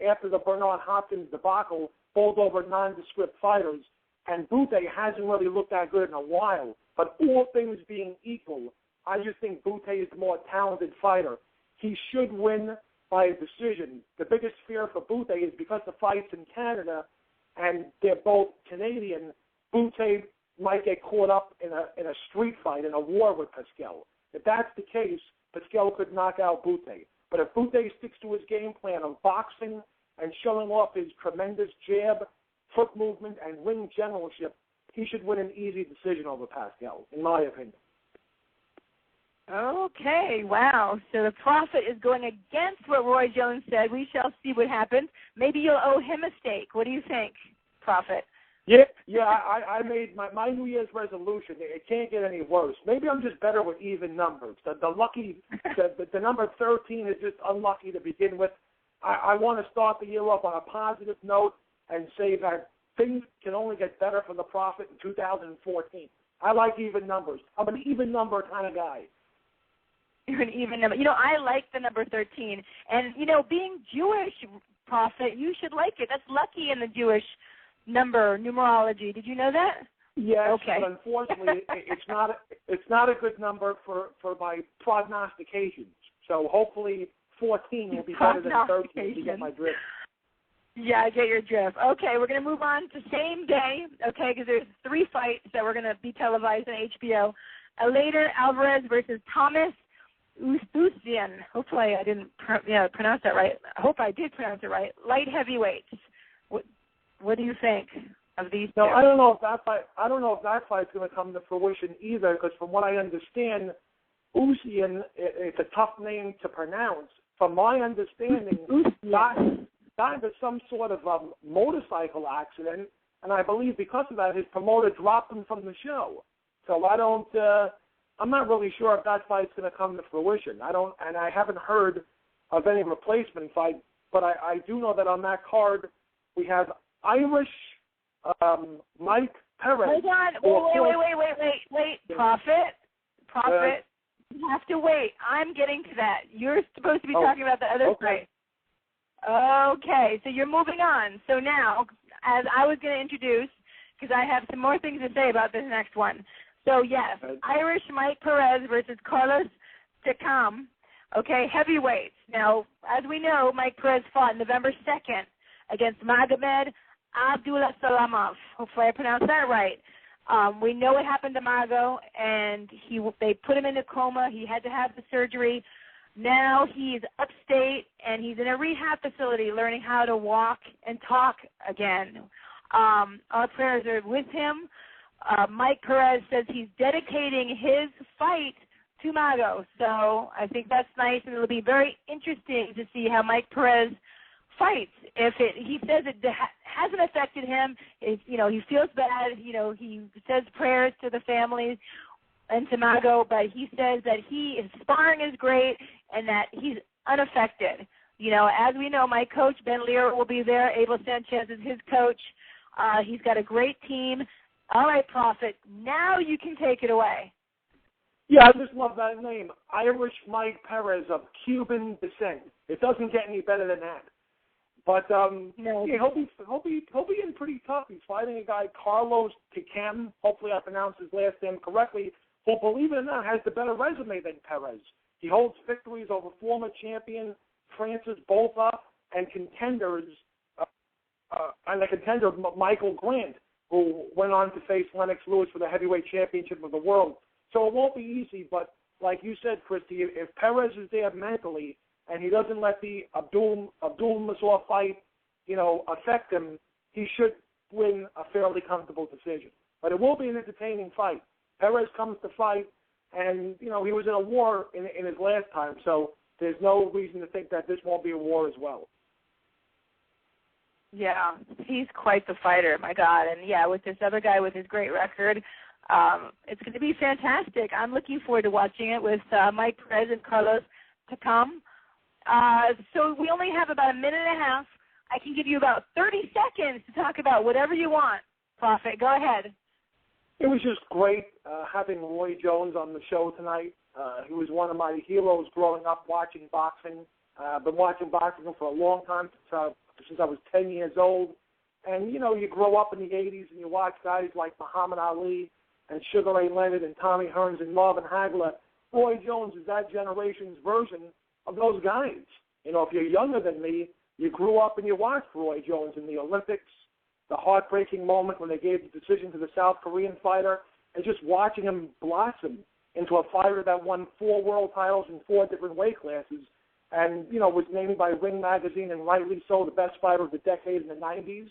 after the Bernard Hopkins debacle, both over nondescript fighters, and Boutet hasn't really looked that good in a while. But all things being equal, I just think Boutet is the more talented fighter. He should win by a decision. The biggest fear for Boutet is because the fight's in Canada and they're both Canadian, Boutet might get caught up in a street fight, in a war with Pascal. If that's the case, Pascal could knock out Boutet. But if Boutet sticks to his game plan of boxing and showing off his tremendous jab, foot movement, and ring generalship, he should win an easy decision over Pascal, in my opinion. Okay, wow. So the Prophet is going against what Roy Jones said. We shall see what happens. Maybe you'll owe him a steak. What do you think, Prophet? Yeah. I made my New Year's resolution. It can't get any worse. Maybe I'm just better with even numbers. The number 13 is just unlucky to begin with. I want to start the year off on a positive note and say that things can only get better for the Prophet in 2014. I like even numbers. I'm an even number kind of guy. You're an even number. I like the number 13. And, being Jewish, Prophet, you should like it. That's lucky in the Jewish numerology. Did you know that? Yes, okay. But unfortunately, it's not a good number for my prognostications. So hopefully 14 will be better than 13 if you get my drift. Yeah, I get your drift. Okay, we're going to move on to same day, okay, because there's 3 fights that we're going to be televised on HBO. Eleider Alvarez versus Thomas Usyk. Hopefully I didn't pronounce that right. I hope I did pronounce it right. Light heavyweights. What do you think of these two? I don't know if that fight's going to come to fruition either, because from what I understand, Usyk, it's a tough name to pronounce. From my understanding, got into some sort of motorcycle accident, and I believe because of that, his promoter dropped him from the show. So I'm not really sure if that fight's going to come to fruition. I haven't heard of any replacement fight, but I do know that on that card we have Irish Mike Perez. Hold on. Wait. Prophet. You have to wait. I'm getting to that. You're supposed to be talking about the other fight. Okay, so you're moving on. So now, as I was going to introduce, because I have some more things to say about this next one. So, yes, Irish Mike Perez versus Carlos Takam, okay, heavyweights. Now, as we know, Mike Perez fought November 2nd against Magomed Abdulsalamov. Hopefully I pronounced that right. We know what happened to Mago, and they put him in a coma. He had to have the surgery. Now he's upstate, and he's in a rehab facility learning how to walk and talk again. Our prayers are with him. Mike Perez says he's dedicating his fight to Mago, so I think that's nice, and it'll be very interesting to see how Mike Perez fights. He says it hasn't affected him. He feels bad. He says prayers to the families and to Mago, but he says that his sparring is great and that he's unaffected. As we know, my coach, Ben Lear, will be there. Abel Sanchez is his coach. He's got a great team. All right, Prophet, now you can take it away. Yeah, I just love that name, Irish Mike Perez of Cuban descent. It doesn't get any better than that. But no. Yeah, he'll be in pretty tough. He's fighting a guy, Carlos Takam. Hopefully, I pronounced his last name correctly. Who, believe it or not, has the better resume than Perez. He holds victories over former champion Francis Botha and contenders, and the contender Michael Grant, who went on to face Lennox Lewis for the heavyweight championship of the world. So it won't be easy, but like you said, Christy, if Perez is there mentally and he doesn't let the Abdulmasor fight, affect him, he should win a fairly comfortable decision. But it will be an entertaining fight. Perez comes to fight, and, he was in a war in his last time, so there's no reason to think that this won't be a war as well. Yeah, he's quite the fighter, my God. And, yeah, with this other guy with his great record, it's going to be fantastic. I'm looking forward to watching it with Mike Perez and Carlos Takam. So we only have about a minute and a half. I can give you about 30 seconds to talk about whatever you want. Prophet, go ahead. It was just great having Roy Jones on the show tonight. He was one of my heroes growing up watching boxing. I've been watching boxing for a long time, since I was 10 years old. And, you grow up in the 80s and you watch guys like Muhammad Ali and Sugar Ray Leonard and Tommy Hearns and Marvin Hagler. Roy Jones is that generation's version of those guys. If you're younger than me, you grew up and you watched Roy Jones in the Olympics, the heartbreaking moment when they gave the decision to the South Korean fighter, and just watching him blossom into a fighter that won 4 world titles in 4 different weight classes and, was named by Ring Magazine, and rightly so, the best fighter of the decade in the 90s.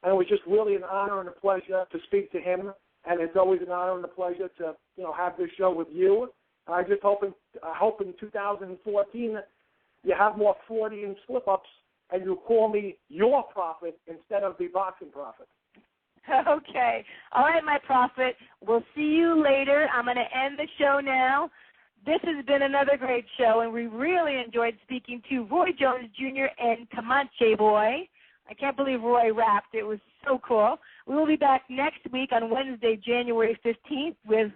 And it was just really an honor and a pleasure to speak to him, and it's always an honor and a pleasure to, have this show with you. I just hope in 2014 you have more Freudian slip-ups and you call me your prophet instead of the boxing prophet. Okay. All right, my prophet. We'll see you later. I'm going to end the show now. This has been another great show, and we really enjoyed speaking to Roy Jones Jr. and Comanche Boy. I can't believe Roy rapped. It was so cool. We will be back next week on Wednesday, January 15th with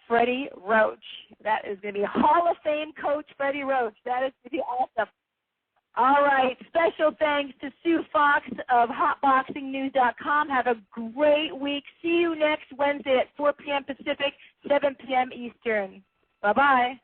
Freddie Roach. That is going to be Hall of Fame coach Freddie Roach. That is going to be awesome. All right. Special thanks to Sue Fox of HotBoxingNews.com. Have a great week. See you next Wednesday at 4 p.m. Pacific, 7 p.m. Eastern. Bye-bye.